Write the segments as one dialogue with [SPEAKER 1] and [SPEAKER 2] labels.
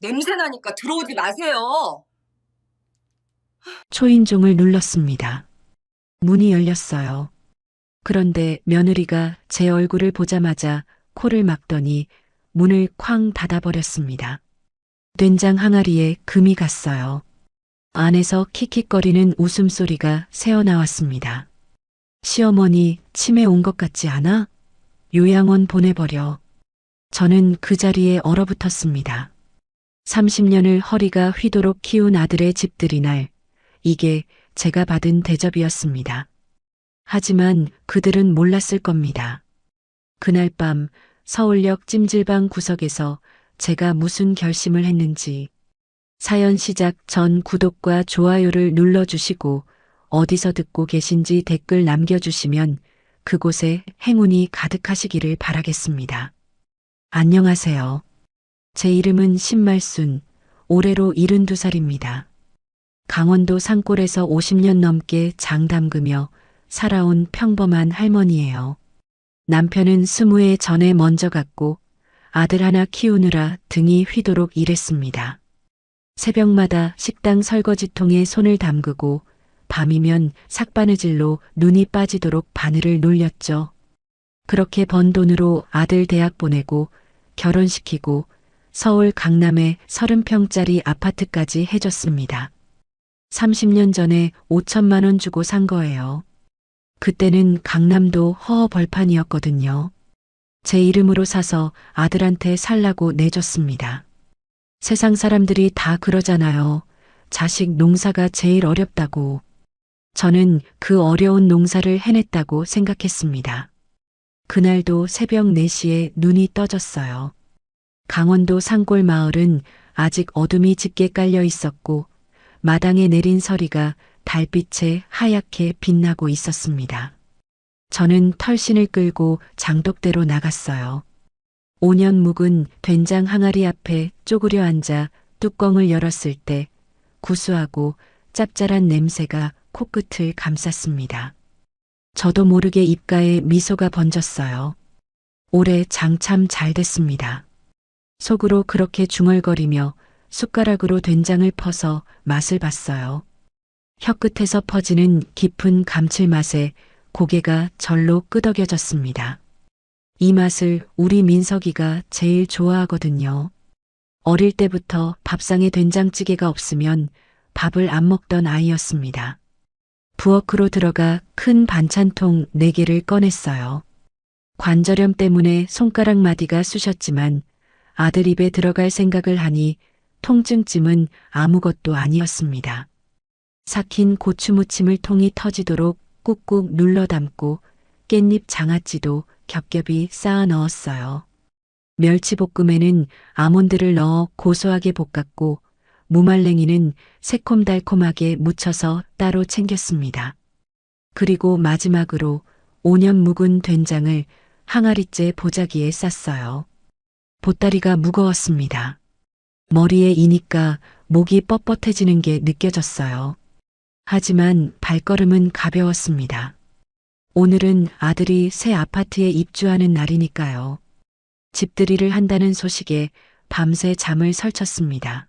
[SPEAKER 1] 냄새 나니까 들어오지 마세요.
[SPEAKER 2] 초인종을 눌렀습니다. 문이 열렸어요. 그런데 며느리가 제 얼굴을 보자마자 코를 막더니 문을 쾅 닫아버렸습니다. 된장 항아리에 금이 갔어요. 안에서 킥킥거리는 웃음소리가 새어나왔습니다. 시어머니 치매 온 것 같지 않아? 요양원 보내버려. 저는 그 자리에 얼어붙었습니다. 30년을 허리가 휘도록 키운 아들의 집들이 날, 이게 제가 받은 대접이었습니다. 하지만 그들은 몰랐을 겁니다. 그날 밤 서울역 찜질방 구석에서 제가 무슨 결심을 했는지. 사연 시작 전 구독과 좋아요를 눌러주시고 어디서 듣고 계신지 댓글 남겨주시면 그곳에 행운이 가득하시기를 바라겠습니다. 안녕하세요. 제 이름은 신말순, 올해로 72살입니다. 강원도 산골에서 50년 넘게 장 담그며 살아온 평범한 할머니예요. 남편은 20해 전에 먼저 갔고 아들 하나 키우느라 등이 휘도록 일했습니다. 새벽마다 식당 설거지통에 손을 담그고 밤이면 삭바느질로 눈이 빠지도록 바늘을 놀렸죠. 그렇게 번 돈으로 아들 대학 보내고 결혼시키고 서울 강남에 30평짜리 아파트까지 해줬습니다. 30년 전에 5천만 원 주고 산 거예요. 그때는 강남도 허허벌판이었거든요. 제 이름으로 사서 아들한테 살라고 내줬습니다. 세상 사람들이 다 그러잖아요. 자식 농사가 제일 어렵다고. 저는 그 어려운 농사를 해냈다고 생각했습니다. 그날도 새벽 4시에 눈이 떠졌어요. 강원도 산골 마을은 아직 어둠이 짙게 깔려 있었고 마당에 내린 서리가 달빛에 하얗게 빛나고 있었습니다. 저는 털신을 끌고 장독대로 나갔어요. 5년 묵은 된장 항아리 앞에 쪼그려 앉아 뚜껑을 열었을 때 구수하고 짭짤한 냄새가 코끝을 감쌌습니다. 저도 모르게 입가에 미소가 번졌어요. 올해 장 참 잘 됐습니다. 속으로 그렇게 중얼거리며 숟가락으로 된장을 퍼서 맛을 봤어요. 혀끝에서 퍼지는 깊은 감칠맛에 고개가 절로 끄덕여졌습니다. 이 맛을 우리 민석이가 제일 좋아하거든요. 어릴 때부터 밥상에 된장찌개가 없으면 밥을 안 먹던 아이였습니다. 부엌으로 들어가 큰 반찬통 4개를 꺼냈어요. 관절염 때문에 손가락 마디가 쑤셨지만 아들 입에 들어갈 생각을 하니 통증쯤은 아무것도 아니었습니다. 삭힌 고추무침을 통이 터지도록 꾹꾹 눌러 담고 깻잎 장아찌도 겹겹이 쌓아 넣었어요. 멸치볶음에는 아몬드를 넣어 고소하게 볶았고 무말랭이는 새콤달콤하게 무쳐서 따로 챙겼습니다. 그리고 마지막으로 5년 묵은 된장을 항아리째 보자기에 쌌어요. 보따리가 무거웠습니다. 머리에 이니까 목이 뻣뻣해지는 게 느껴졌어요. 하지만 발걸음은 가벼웠습니다. 오늘은 아들이 새 아파트에 입주하는 날이니까요. 집들이를 한다는 소식에 밤새 잠을 설쳤습니다.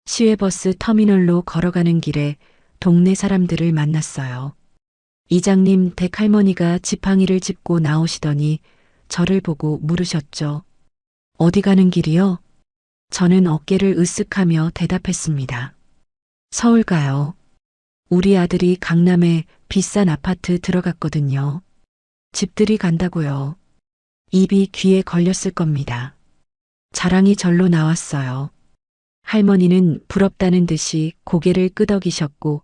[SPEAKER 2] 시외버스 터미널로 걸어가는 길에 동네 사람들을 만났어요. 이장님 댁 할머니가 지팡이를 짚고 나오시더니 저를 보고 물으셨죠. 어디 가는 길이요? 저는 어깨를 으쓱하며 대답했습니다. 서울 가요. 우리 아들이 강남에 비싼 아파트 들어갔거든요. 집들이 간다고요. 입이 귀에 걸렸을 겁니다. 자랑이 절로 나왔어요. 할머니는 부럽다는 듯이 고개를 끄덕이셨고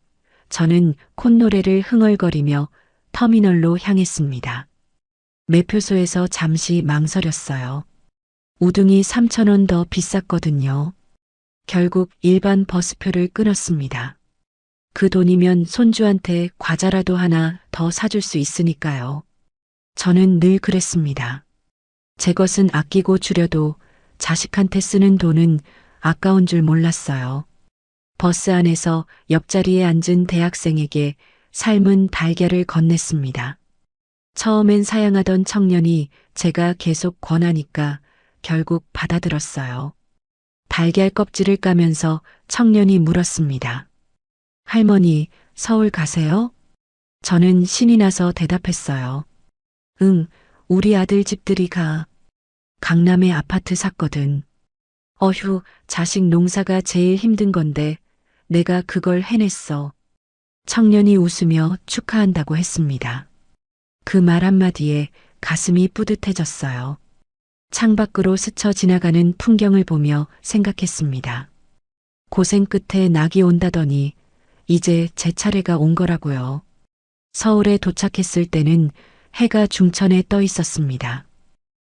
[SPEAKER 2] 저는 콧노래를 흥얼거리며 터미널로 향했습니다. 매표소에서 잠시 망설였어요. 우등이 3,000원 더 비쌌거든요. 결국 일반 버스표를 끊었습니다. 그 돈이면 손주한테 과자라도 하나 더 사줄 수 있으니까요. 저는 늘 그랬습니다. 제 것은 아끼고 줄여도 자식한테 쓰는 돈은 아까운 줄 몰랐어요. 버스 안에서 옆자리에 앉은 대학생에게 삶은 달걀을 건넸습니다. 처음엔 사양하던 청년이 제가 계속 권하니까 결국 받아들었어요. 달걀 껍질을 까면서 청년이 물었습니다. 할머니, 서울 가세요? 저는 신이 나서 대답했어요. 응, 우리 아들 집들이 가. 강남에 아파트 샀거든. 어휴, 자식 농사가 제일 힘든 건데 내가 그걸 해냈어. 청년이 웃으며 축하한다고 했습니다. 그 말 한마디에 가슴이 뿌듯해졌어요. 창밖으로 스쳐 지나가는 풍경을 보며 생각했습니다. 고생 끝에 낙이 온다더니 이제 제 차례가 온 거라고요. 서울에 도착했을 때는 해가 중천에 떠 있었습니다.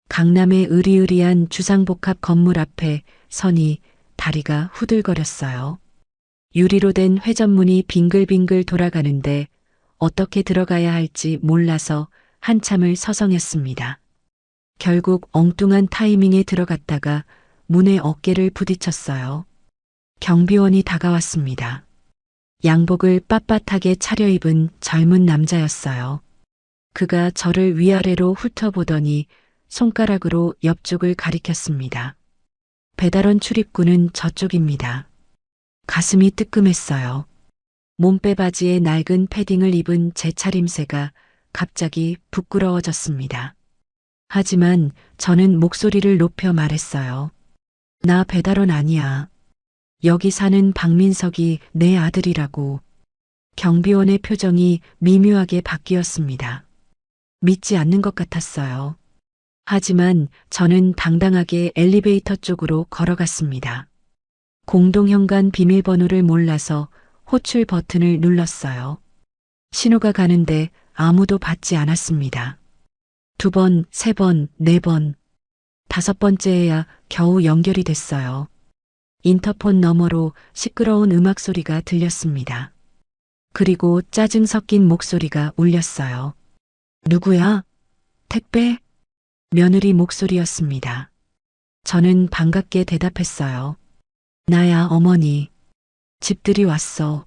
[SPEAKER 2] 강남의 으리으리한 주상복합 건물 앞에 서니 다리가 후들거렸어요. 유리로 된 회전문이 빙글빙글 돌아가는데 어떻게 들어가야 할지 몰라서 한참을 서성였습니다. 결국 엉뚱한 타이밍에 들어갔다가 문에 어깨를 부딪혔어요. 경비원이 다가왔습니다. 양복을 빳빳하게 차려입은 젊은 남자였어요. 그가 저를 위아래로 훑어보더니 손가락으로 옆쪽을 가리켰습니다. 배달원 출입구는 저쪽입니다. 가슴이 뜨끔했어요. 몸빼 바지에 낡은 패딩을 입은 제 차림새가 갑자기 부끄러워졌습니다. 하지만 저는 목소리를 높여 말했어요. 나 배달원 아니야. 여기 사는 박민석이 내 아들이라고. 경비원의 표정이 미묘하게 바뀌었습니다. 믿지 않는 것 같았어요. 하지만 저는 당당하게 엘리베이터 쪽으로 걸어갔습니다. 공동현관 비밀번호를 몰라서 호출 버튼을 눌렀어요. 신호가 가는데 아무도 받지 않았습니다. 2번, 3번, 4번, 5번째에야 겨우 연결이 됐어요. 인터폰 너머로 시끄러운 음악 소리가 들렸습니다. 그리고 짜증 섞인 목소리가 울렸어요. 누구야? 택배? 며느리 목소리였습니다. 저는 반갑게 대답했어요. 나야, 어머니. 집들이 왔어.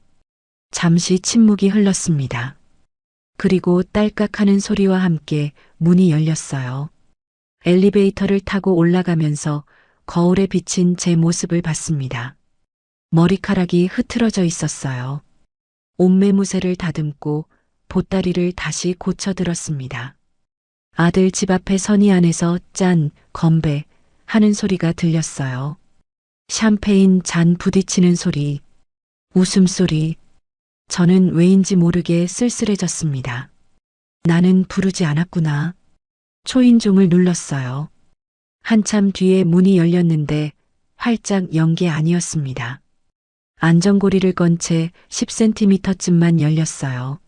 [SPEAKER 2] 잠시 침묵이 흘렀습니다. 그리고 딸깍하는 소리와 함께 문이 열렸어요. 엘리베이터를 타고 올라가면서 거울에 비친 제 모습을 봤습니다. 머리카락이 흐트러져 있었어요. 옷매무새를 다듬고 보따리를 다시 고쳐들었습니다. 아들 집 앞에 선의 안에서 짠, 건배 하는 소리가 들렸어요. 샴페인 잔 부딪히는 소리, 웃음소리. 저는 왜인지 모르게 쓸쓸해졌습니다. 나는 부르지 않았구나. 초인종을 눌렀어요. 한참 뒤에 문이 열렸는데 활짝 연 게 아니었습니다. 안전고리를 건 채 10cm쯤만 열렸어요.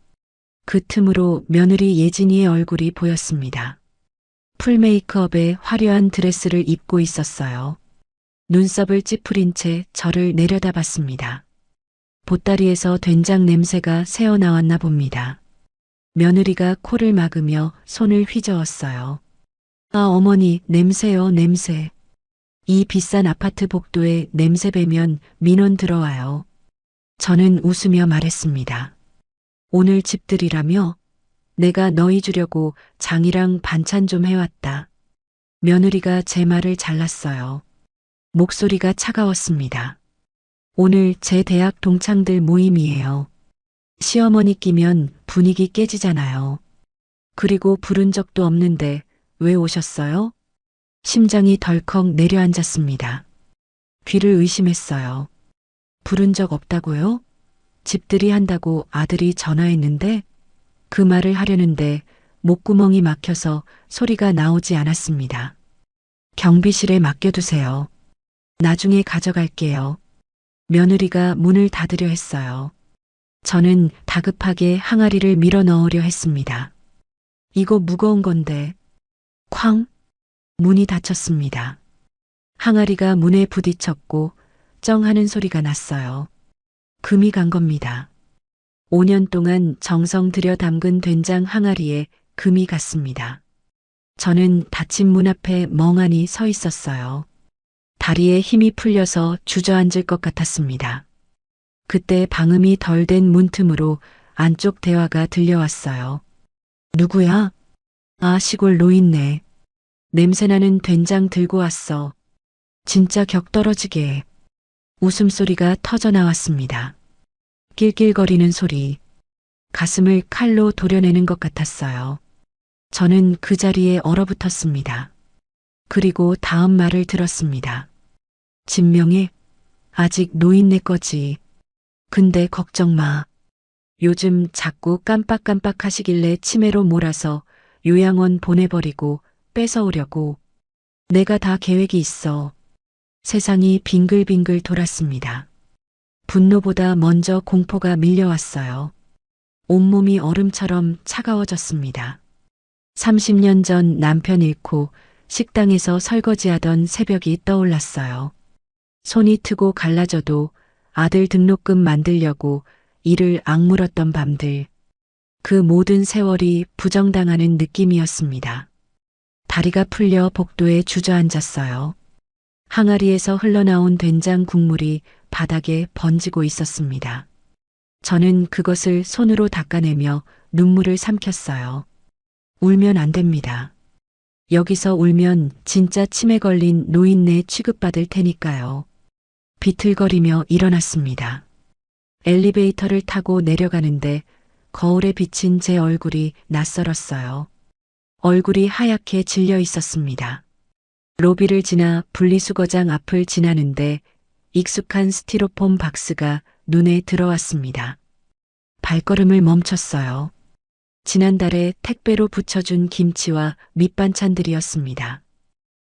[SPEAKER 2] 그 틈으로 며느리 예진이의 얼굴이 보였습니다. 풀 메이크업에 화려한 드레스를 입고 있었어요. 눈썹을 찌푸린 채 저를 내려다봤습니다. 보따리에서 된장 냄새가 새어나왔나 봅니다. 며느리가 코를 막으며 손을 휘저었어요. 아, 어머니, 냄새요, 냄새. 이 비싼 아파트 복도에 냄새 배면 민원 들어와요. 저는 웃으며 말했습니다. 오늘 집들이라며? 내가 너희 주려고 장이랑 반찬 좀 해왔다. 며느리가 제 말을 잘랐어요. 목소리가 차가웠습니다. 오늘 제 대학 동창들 모임이에요. 시어머니 끼면 분위기 깨지잖아요. 그리고 부른 적도 없는데 왜 오셨어요? 심장이 덜컥 내려앉았습니다. 귀를 의심했어요. 부른 적 없다고요? 집들이 한다고 아들이 전화했는데 그 말을 하려는데 목구멍이 막혀서 소리가 나오지 않았습니다. 경비실에 맡겨두세요. 나중에 가져갈게요. 며느리가 문을 닫으려 했어요. 저는 다급하게 항아리를 밀어 넣으려 했습니다. 이거 무거운 건데. 쾅! 문이 닫혔습니다. 항아리가 문에 부딪혔고 쩡 하는 소리가 났어요. 금이 간 겁니다. 5년 동안 정성 들여 담근 된장 항아리에 금이 갔습니다. 저는 닫힌 문 앞에 멍하니 서 있었어요. 다리에 힘이 풀려서 주저앉을 것 같았습니다. 그때 방음이 덜 된 문틈으로 안쪽 대화가 들려왔어요. 누구야? 아, 시골 노인네. 냄새나는 된장 들고 왔어. 진짜 격 떨어지게 웃음소리가 터져 나왔습니다. 낄낄거리는 소리, 가슴을 칼로 도려내는 것 같았어요. 저는 그 자리에 얼어붙었습니다. 그리고 다음 말을 들었습니다. 진명해, 아직 노인네 거지. 근데 걱정 마. 요즘 자꾸 깜빡깜빡 하시길래 치매로 몰아서 요양원 보내버리고 뺏어오려고. 내가 다 계획이 있어. 세상이 빙글빙글 돌았습니다. 분노보다 먼저 공포가 밀려왔어요. 온몸이 얼음처럼 차가워졌습니다. 30년 전 남편 잃고 식당에서 설거지하던 새벽이 떠올랐어요. 손이 트고 갈라져도 아들 등록금 만들려고 이를 악물었던 밤들. 그 모든 세월이 부정당하는 느낌이었습니다. 다리가 풀려 복도에 주저앉았어요. 항아리에서 흘러나온 된장 국물이 바닥에 번지고 있었습니다. 저는 그것을 손으로 닦아내며 눈물을 삼켰어요. 울면 안 됩니다. 여기서 울면 진짜 치매 걸린 노인네 취급받을 테니까요. 비틀거리며 일어났습니다. 엘리베이터를 타고 내려가는데 거울에 비친 제 얼굴이 낯설었어요. 얼굴이 하얗게 질려 있었습니다. 로비를 지나 분리수거장 앞을 지나는데 익숙한 스티로폼 박스가 눈에 들어왔습니다. 발걸음을 멈췄어요. 지난달에 택배로 붙여준 김치와 밑반찬들이었습니다.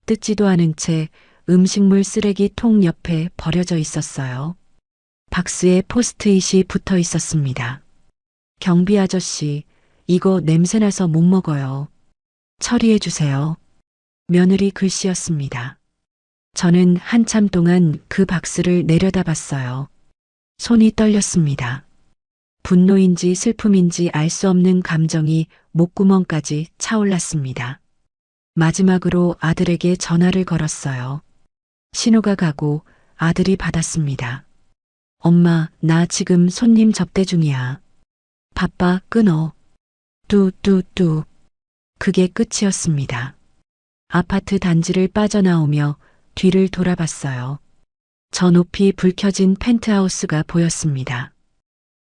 [SPEAKER 2] 뜯지도 않은 채 음식물 쓰레기 통 옆에 버려져 있었어요. 박스에 포스트잇이 붙어 있었습니다. 경비 아저씨, 이거 냄새나서 못 먹어요. 처리해 주세요. 며느리 글씨였습니다. 저는 한참 동안 그 박스를 내려다봤어요. 손이 떨렸습니다. 분노인지 슬픔인지 알 수 없는 감정이 목구멍까지 차올랐습니다. 마지막으로 아들에게 전화를 걸었어요. 신호가 가고 아들이 받았습니다. 엄마, 나 지금 손님 접대 중이야. 바빠, 끊어. 뚜뚜뚜. 그게 끝이었습니다. 아파트 단지를 빠져나오며 뒤를 돌아봤어요. 저 높이 불 켜진 펜트하우스가 보였습니다.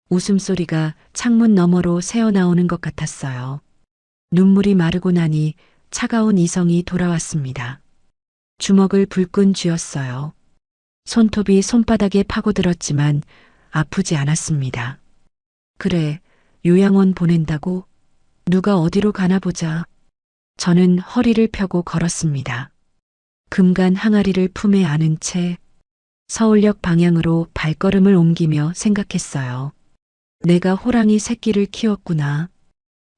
[SPEAKER 2] 웃음소리가 창문 너머로 새어나오는 것 같았어요. 눈물이 마르고 나니 차가운 이성이 돌아왔습니다. 주먹을 불끈 쥐었어요. 손톱이 손바닥에 파고들었지만 아프지 않았습니다. 그래, 요양원 보낸다고? 누가 어디로 가나 보자. 저는 허리를 펴고 걸었습니다. 금간 항아리를 품에 안은 채 서울역 방향으로 발걸음을 옮기며 생각했어요. 내가 호랑이 새끼를 키웠구나.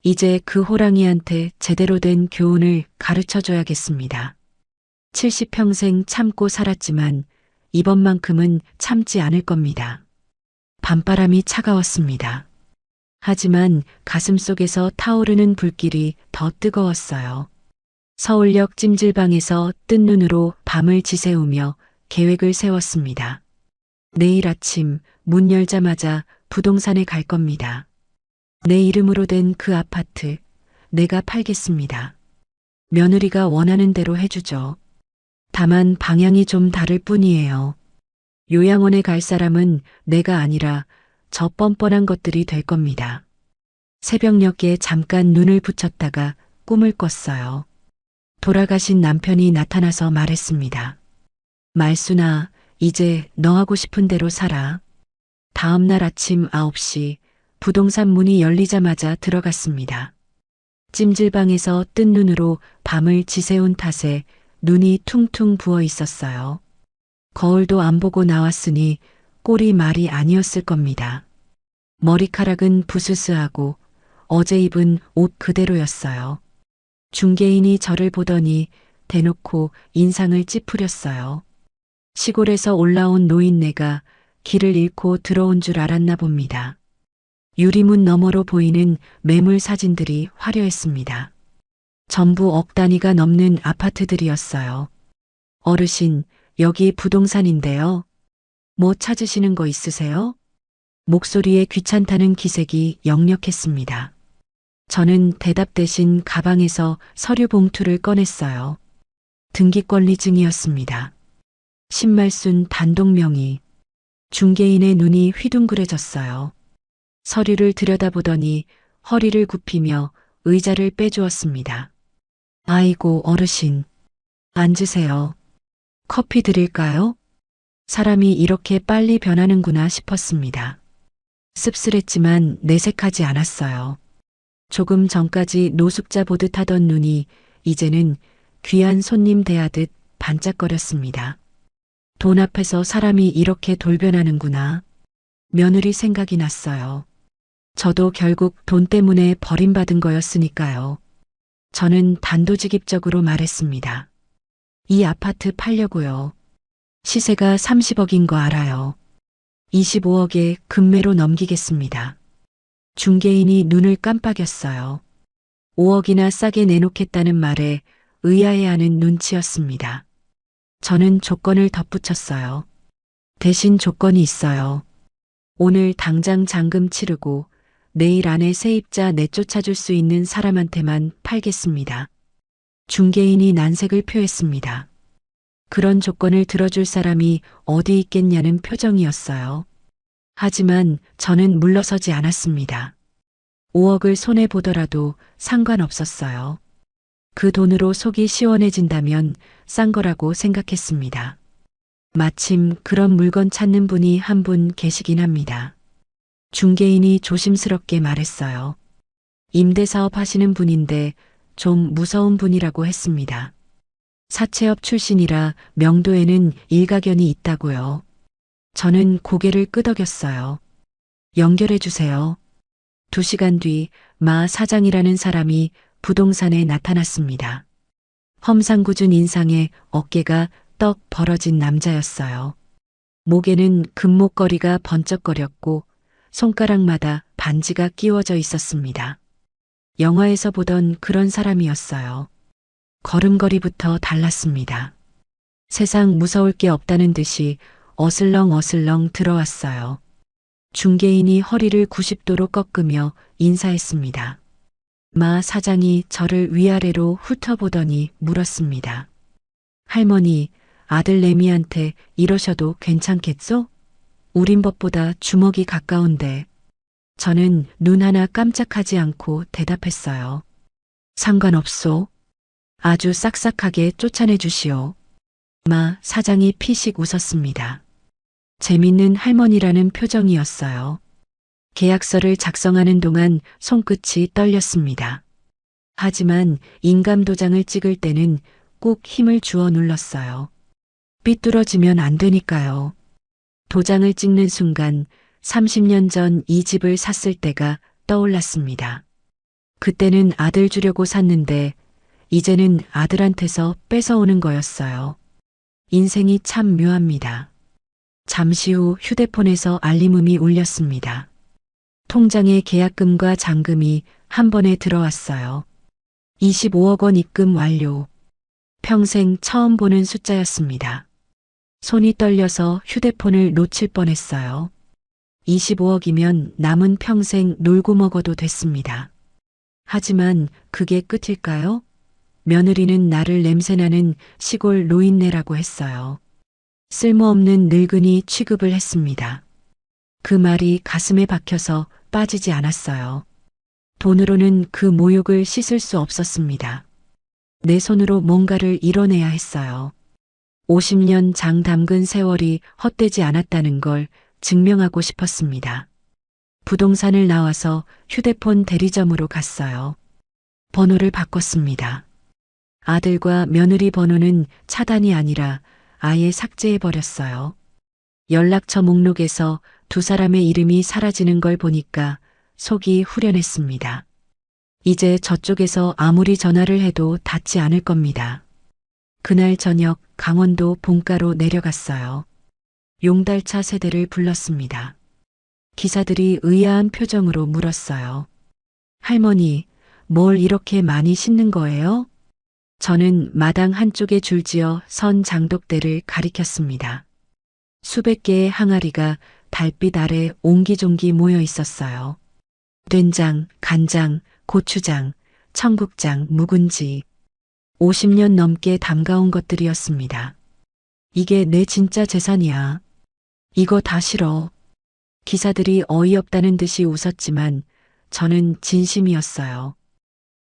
[SPEAKER 2] 이제 그 호랑이한테 제대로 된 교훈을 가르쳐줘야겠습니다. 70평생 참고 살았지만 이번만큼은 참지 않을 겁니다. 밤바람이 차가웠습니다. 하지만 가슴속에서 타오르는 불길이 더 뜨거웠어요. 서울역 찜질방에서 뜬 눈으로 밤을 지새우며 계획을 세웠습니다. 내일 아침 문 열자마자 부동산에 갈 겁니다. 내 이름으로 된 그 아파트 내가 팔겠습니다. 며느리가 원하는 대로 해주죠. 다만 방향이 좀 다를 뿐이에요. 요양원에 갈 사람은 내가 아니라 저 뻔뻔한 것들이 될 겁니다. 새벽녘에 잠깐 눈을 붙였다가 꿈을 꿨어요. 돌아가신 남편이 나타나서 말했습니다. 말순아, 이제 너 하고 싶은 대로 살아. 다음 날 아침 9시 부동산 문이 열리자마자 들어갔습니다. 찜질방에서 뜬 눈으로 밤을 지새운 탓에 눈이 퉁퉁 부어 있었어요. 거울도 안 보고 나왔으니 꼴이 말이 아니었을 겁니다. 머리카락은 부스스하고 어제 입은 옷 그대로였어요. 중개인이 저를 보더니 대놓고 인상을 찌푸렸어요. 시골에서 올라온 노인네가 길을 잃고 들어온 줄 알았나 봅니다. 유리문 너머로 보이는 매물 사진들이 화려했습니다. 전부 억 단위가 넘는 아파트들이었어요. 어르신, 여기 부동산인데요. 뭐 찾으시는 거 있으세요? 목소리에 귀찮다는 기색이 역력했습니다. 저는 대답 대신 가방에서 서류 봉투를 꺼냈어요. 등기권리증이었습니다. 신말순 단독명의. 중개인의 눈이 휘둥그레졌어요. 서류를 들여다보더니 허리를 굽히며 의자를 빼주었습니다. 아이고, 어르신. 앉으세요. 커피 드릴까요? 사람이 이렇게 빨리 변하는구나 싶었습니다. 씁쓸했지만 내색하지 않았어요. 조금 전까지 노숙자 보듯 하던 눈이 이제는 귀한 손님 대하듯 반짝거렸습니다. 돈 앞에서 사람이 이렇게 돌변하는구나. 며느리 생각이 났어요. 저도 결국 돈 때문에 버림받은 거였으니까요. 저는 단도직입적으로 말했습니다. 이 아파트 팔려고요. 시세가 30억인 거 알아요. 25억에 금매로 넘기겠습니다. 중개인이 눈을 깜빡였어요. 5억이나 싸게 내놓겠다는 말에 의아해하는 눈치였습니다. 저는 조건을 덧붙였어요. 대신 조건이 있어요. 오늘 당장 잔금 치르고 내일 안에 세입자 내쫓아줄 수 있는 사람한테만 팔겠습니다. 중개인이 난색을 표했습니다. 그런 조건을 들어줄 사람이 어디 있겠냐는 표정이었어요. 하지만 저는 물러서지 않았습니다. 5억을 손해보더라도 상관없었어요. 그 돈으로 속이 시원해진다면 싼 거라고 생각했습니다. 마침 그런 물건 찾는 분이 한 분 계시긴 합니다. 중개인이 조심스럽게 말했어요. 임대사업 하시는 분인데 좀 무서운 분이라고 했습니다. 사채업 출신이라 명도에는 일가견이 있다고요. 저는 고개를 끄덕였어요. 연결해 주세요. 2시간 뒤 마 사장이라는 사람이 부동산에 나타났습니다. 험상궂은 인상에 어깨가 떡 벌어진 남자였어요. 목에는 금목걸이가 번쩍거렸고 손가락마다 반지가 끼워져 있었습니다. 영화에서 보던 그런 사람이었어요. 걸음걸이부터 달랐습니다. 세상 무서울 게 없다는 듯이 어슬렁어슬렁 들어왔어요. 중개인이 허리를 90도로 꺾으며 인사했습니다. 마 사장이 저를 위아래로 훑어보더니 물었습니다. 할머니, 아들 레미한테 이러셔도 괜찮겠소? 우린 법보다 주먹이 가까운데. 저는 눈 하나 깜짝하지 않고 대답했어요. 상관없소. 아주 싹싹하게 쫓아내 주시오. 마 사장이 피식 웃었습니다. 재밌는 할머니라는 표정이었어요. 계약서를 작성하는 동안 손끝이 떨렸습니다. 하지만 인감도장을 찍을 때는 꼭 힘을 주어 눌렀어요. 삐뚤어지면 안 되니까요. 도장을 찍는 순간 30년 전 이 집을 샀을 때가 떠올랐습니다. 그때는 아들 주려고 샀는데 이제는 아들한테서 뺏어오는 거였어요. 인생이 참 묘합니다. 잠시 후 휴대폰에서 알림음이 울렸습니다. 통장에 계약금과 잔금이 한 번에 들어왔어요. 25억 원 입금 완료. 평생 처음 보는 숫자였습니다. 손이 떨려서 휴대폰을 놓칠 뻔했어요. 25억이면 남은 평생 놀고 먹어도 됐습니다. 하지만 그게 끝일까요? 며느리는 나를 냄새나는 시골 노인네라고 했어요. 쓸모없는 늙은이 취급을 했습니다. 그 말이 가슴에 박혀서 빠지지 않았어요. 돈으로는 그 모욕을 씻을 수 없었습니다. 내 손으로 뭔가를 이뤄내야 했어요. 50년 장 담근 세월이 헛되지 않았다는 걸 증명하고 싶었습니다. 부동산을 나와서 휴대폰 대리점으로 갔어요. 번호를 바꿨습니다. 아들과 며느리 번호는 차단이 아니라 아예 삭제해버렸어요. 연락처 목록에서 두 사람의 이름이 사라지는 걸 보니까 속이 후련했습니다. 이제 저쪽에서 아무리 전화를 해도 닿지 않을 겁니다. 그날 저녁 강원도 본가로 내려갔어요. 용달차 세대를 불렀습니다. 기사들이 의아한 표정으로 물었어요. 할머니, 뭘 이렇게 많이 싣는 거예요? 저는 마당 한쪽에 줄지어 선 장독대를 가리켰습니다. 수백 개의 항아리가 달빛 아래 옹기종기 모여 있었어요. 된장, 간장, 고추장, 청국장, 묵은지. 50년 넘게 담가온 것들이었습니다. 이게 내 진짜 재산이야. 이거 다 싫어. 기사들이 어이없다는 듯이 웃었지만 저는 진심이었어요.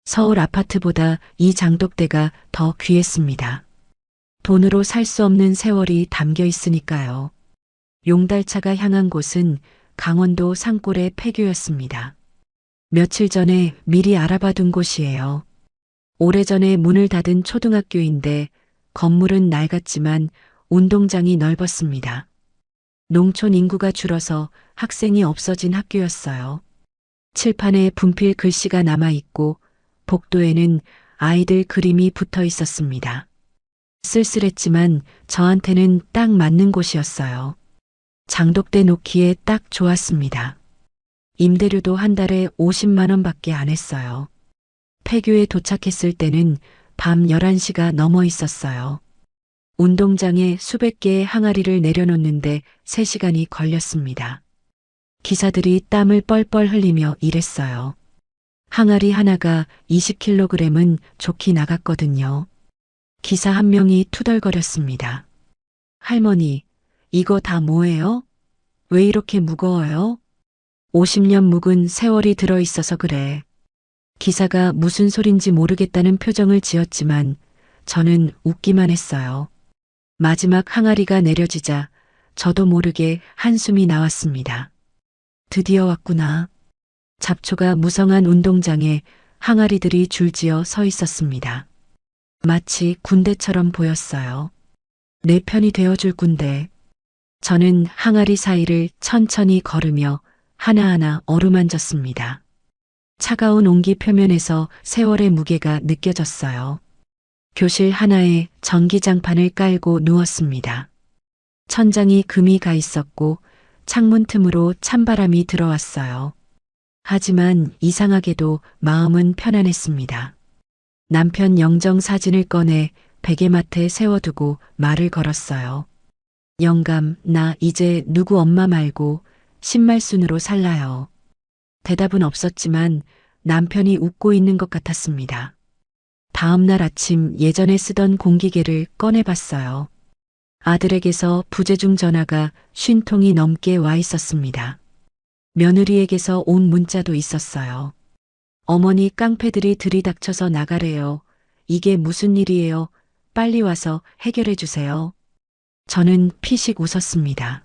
[SPEAKER 2] 서울 아파트보다 이 장독대가 더 귀했습니다. 돈으로 살 수 없는 세월이 담겨 있으니까요. 용달차가 향한 곳은 강원도 산골의 폐교였습니다. 며칠 전에 미리 알아봐둔 곳이에요. 오래전에 문을 닫은 초등학교인데 건물은 낡았지만 운동장이 넓었습니다. 농촌 인구가 줄어서 학생이 없어진 학교였어요. 칠판에 분필 글씨가 남아있고 복도에는 아이들 그림이 붙어 있었습니다. 쓸쓸했지만 저한테는 딱 맞는 곳이었어요. 장독대 놓기에 딱 좋았습니다. 임대료도 한 달에 50만 원밖에 안 했어요. 폐교에 도착했을 때는 밤 11시가 넘어 있었어요. 운동장에 수백 개의 항아리를 내려놓는데 3시간이 걸렸습니다. 기사들이 땀을 뻘뻘 흘리며 일했어요. 항아리 하나가 20kg은 좋게 나갔거든요. 기사 한 명이 투덜거렸습니다. 할머니, 이거 다 뭐예요? 왜 이렇게 무거워요? 50년 묵은 세월이 들어있어서 그래. 기사가 무슨 소린지 모르겠다는 표정을 지었지만 저는 웃기만 했어요. 마지막 항아리가 내려지자 저도 모르게 한숨이 나왔습니다. 드디어 왔구나. 잡초가 무성한 운동장에 항아리들이 줄지어 서 있었습니다. 마치 군대처럼 보였어요. 내 편이 되어줄 군대. 저는 항아리 사이를 천천히 걸으며 하나하나 어루만졌습니다. 차가운 온기 표면에서 세월의 무게가 느껴졌어요. 교실 하나에 전기장판을 깔고 누웠습니다. 천장이 금이 가 있었고 창문 틈으로 찬바람이 들어왔어요. 하지만 이상하게도 마음은 편안했습니다. 남편 영정 사진을 꺼내 베개맡에 세워두고 말을 걸었어요. 영감, 나 이제 누구 엄마 말고 신말순으로 살라요. 대답은 없었지만 남편이 웃고 있는 것 같았습니다. 다음 날 아침 예전에 쓰던 공기계를 꺼내봤어요. 아들에게서 부재중 전화가 50통이 넘게 와 있었습니다. 며느리에게서 온 문자도 있었어요. 어머니 깡패들이 들이닥쳐서 나가래요. 이게 무슨 일이에요? 빨리 와서 해결해 주세요. 저는 피식 웃었습니다.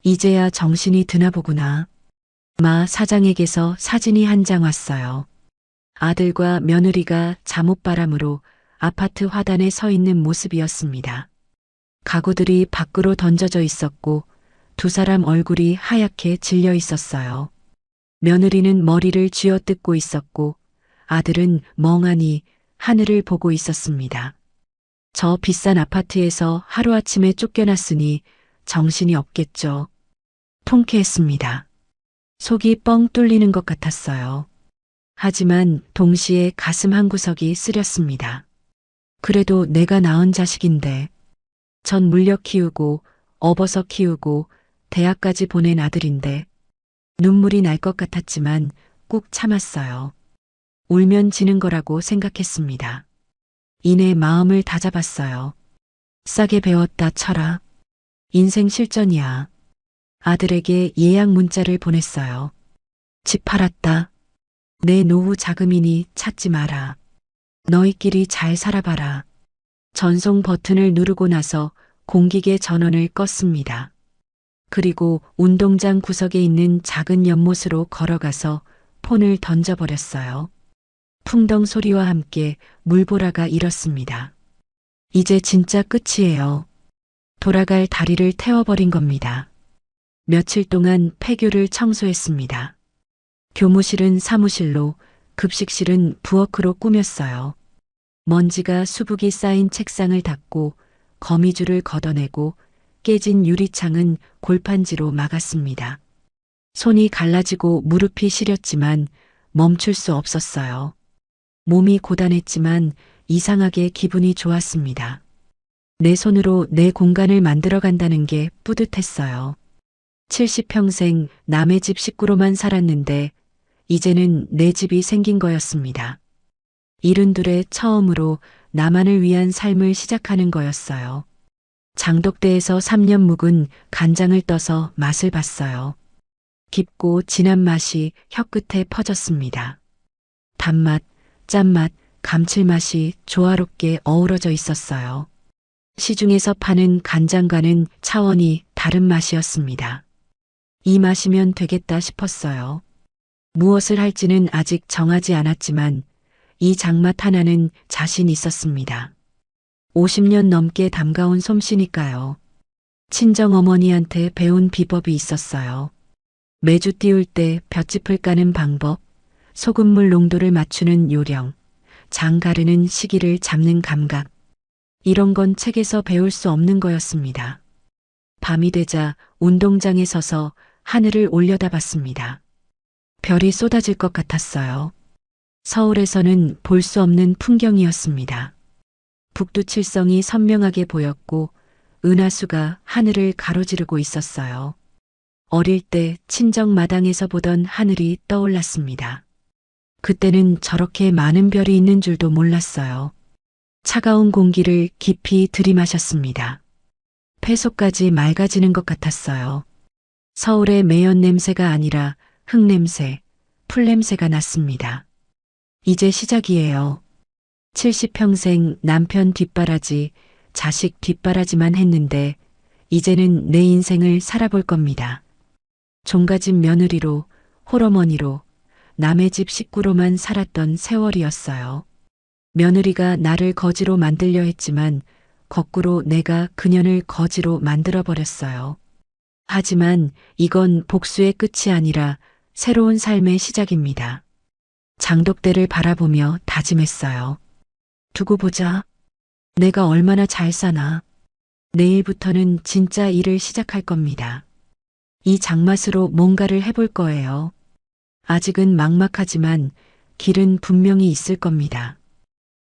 [SPEAKER 2] 이제야 정신이 드나 보구나. 마 사장에게서 사진이 한 장 왔어요. 아들과 며느리가 잠옷바람으로 아파트 화단에 서 있는 모습이었습니다. 가구들이 밖으로 던져져 있었고 두 사람 얼굴이 하얗게 질려 있었어요. 며느리는 머리를 쥐어뜯고 있었고 아들은 멍하니 하늘을 보고 있었습니다. 저 비싼 아파트에서 하루아침에 쫓겨났으니 정신이 없겠죠. 통쾌했습니다. 속이 뻥 뚫리는 것 같았어요. 하지만 동시에 가슴 한구석이 쓰렸습니다. 그래도 내가 낳은 자식인데, 전 물려 키우고 업어서 키우고 대학까지 보낸 아들인데 눈물이 날 것 같았지만 꾹 참았어요. 울면 지는 거라고 생각했습니다. 이내 마음을 다잡았어요. 싸게 배웠다 쳐라. 인생 실전이야. 아들에게 예약 문자를 보냈어요. 집 팔았다. 내 노후 자금이니 찾지 마라. 너희끼리 잘 살아봐라. 전송 버튼을 누르고 나서 공기계 전원을 껐습니다. 그리고 운동장 구석에 있는 작은 연못으로 걸어가서 폰을 던져버렸어요. 풍덩 소리와 함께 물보라가 일었습니다. 이제 진짜 끝이에요. 돌아갈 다리를 태워버린 겁니다. 며칠 동안 폐교를 청소했습니다. 교무실은 사무실로, 급식실은 부엌으로 꾸몄어요. 먼지가 수북이 쌓인 책상을 닦고 거미줄을 걷어내고 깨진 유리창은 골판지로 막았습니다. 손이 갈라지고 무릎이 시렸지만 멈출 수 없었어요. 몸이 고단했지만 이상하게 기분이 좋았습니다. 내 손으로 내 공간을 만들어 간다는 게 뿌듯했어요. 70평생 남의 집 식구로만 살았는데 이제는 내 집이 생긴 거였습니다. 72에 처음으로 나만을 위한 삶을 시작하는 거였어요. 장독대에서 3년 묵은 간장을 떠서 맛을 봤어요. 깊고 진한 맛이 혀끝에 퍼졌습니다. 단맛, 짠맛, 감칠맛이 조화롭게 어우러져 있었어요. 시중에서 파는 간장과는 차원이 다른 맛이었습니다. 이 맛이면 되겠다 싶었어요. 무엇을 할지는 아직 정하지 않았지만 이 장맛 하나는 자신 있었습니다. 50년 넘게 담가온 솜씨니까요. 친정어머니한테 배운 비법이 있었어요. 매주 띄울 때 볏짚을 까는 방법, 소금물 농도를 맞추는 요령, 장 가르는 시기를 잡는 감각. 이런 건 책에서 배울 수 없는 거였습니다. 밤이 되자 운동장에 서서 하늘을 올려다봤습니다. 별이 쏟아질 것 같았어요. 서울에서는 볼 수 없는 풍경이었습니다. 북두칠성이 선명하게 보였고 은하수가 하늘을 가로지르고 있었어요. 어릴 때 친정 마당에서 보던 하늘이 떠올랐습니다. 그때는 저렇게 많은 별이 있는 줄도 몰랐어요. 차가운 공기를 깊이 들이마셨습니다. 폐속까지 맑아지는 것 같았어요. 서울의 매연 냄새가 아니라 흙냄새, 풀냄새가 났습니다. 이제 시작이에요. 70평생 남편 뒷바라지, 자식 뒷바라지만 했는데 이제는 내 인생을 살아볼 겁니다. 종가집 며느리로, 홀어머니로, 남의 집 식구로만 살았던 세월이었어요. 며느리가 나를 거지로 만들려 했지만 거꾸로 내가 그년을 거지로 만들어버렸어요. 하지만 이건 복수의 끝이 아니라 새로운 삶의 시작입니다. 장독대를 바라보며 다짐했어요. 두고 보자. 내가 얼마나 잘 사나. 내일부터는 진짜 일을 시작할 겁니다. 이 장맛으로 뭔가를 해볼 거예요. 아직은 막막하지만 길은 분명히 있을 겁니다.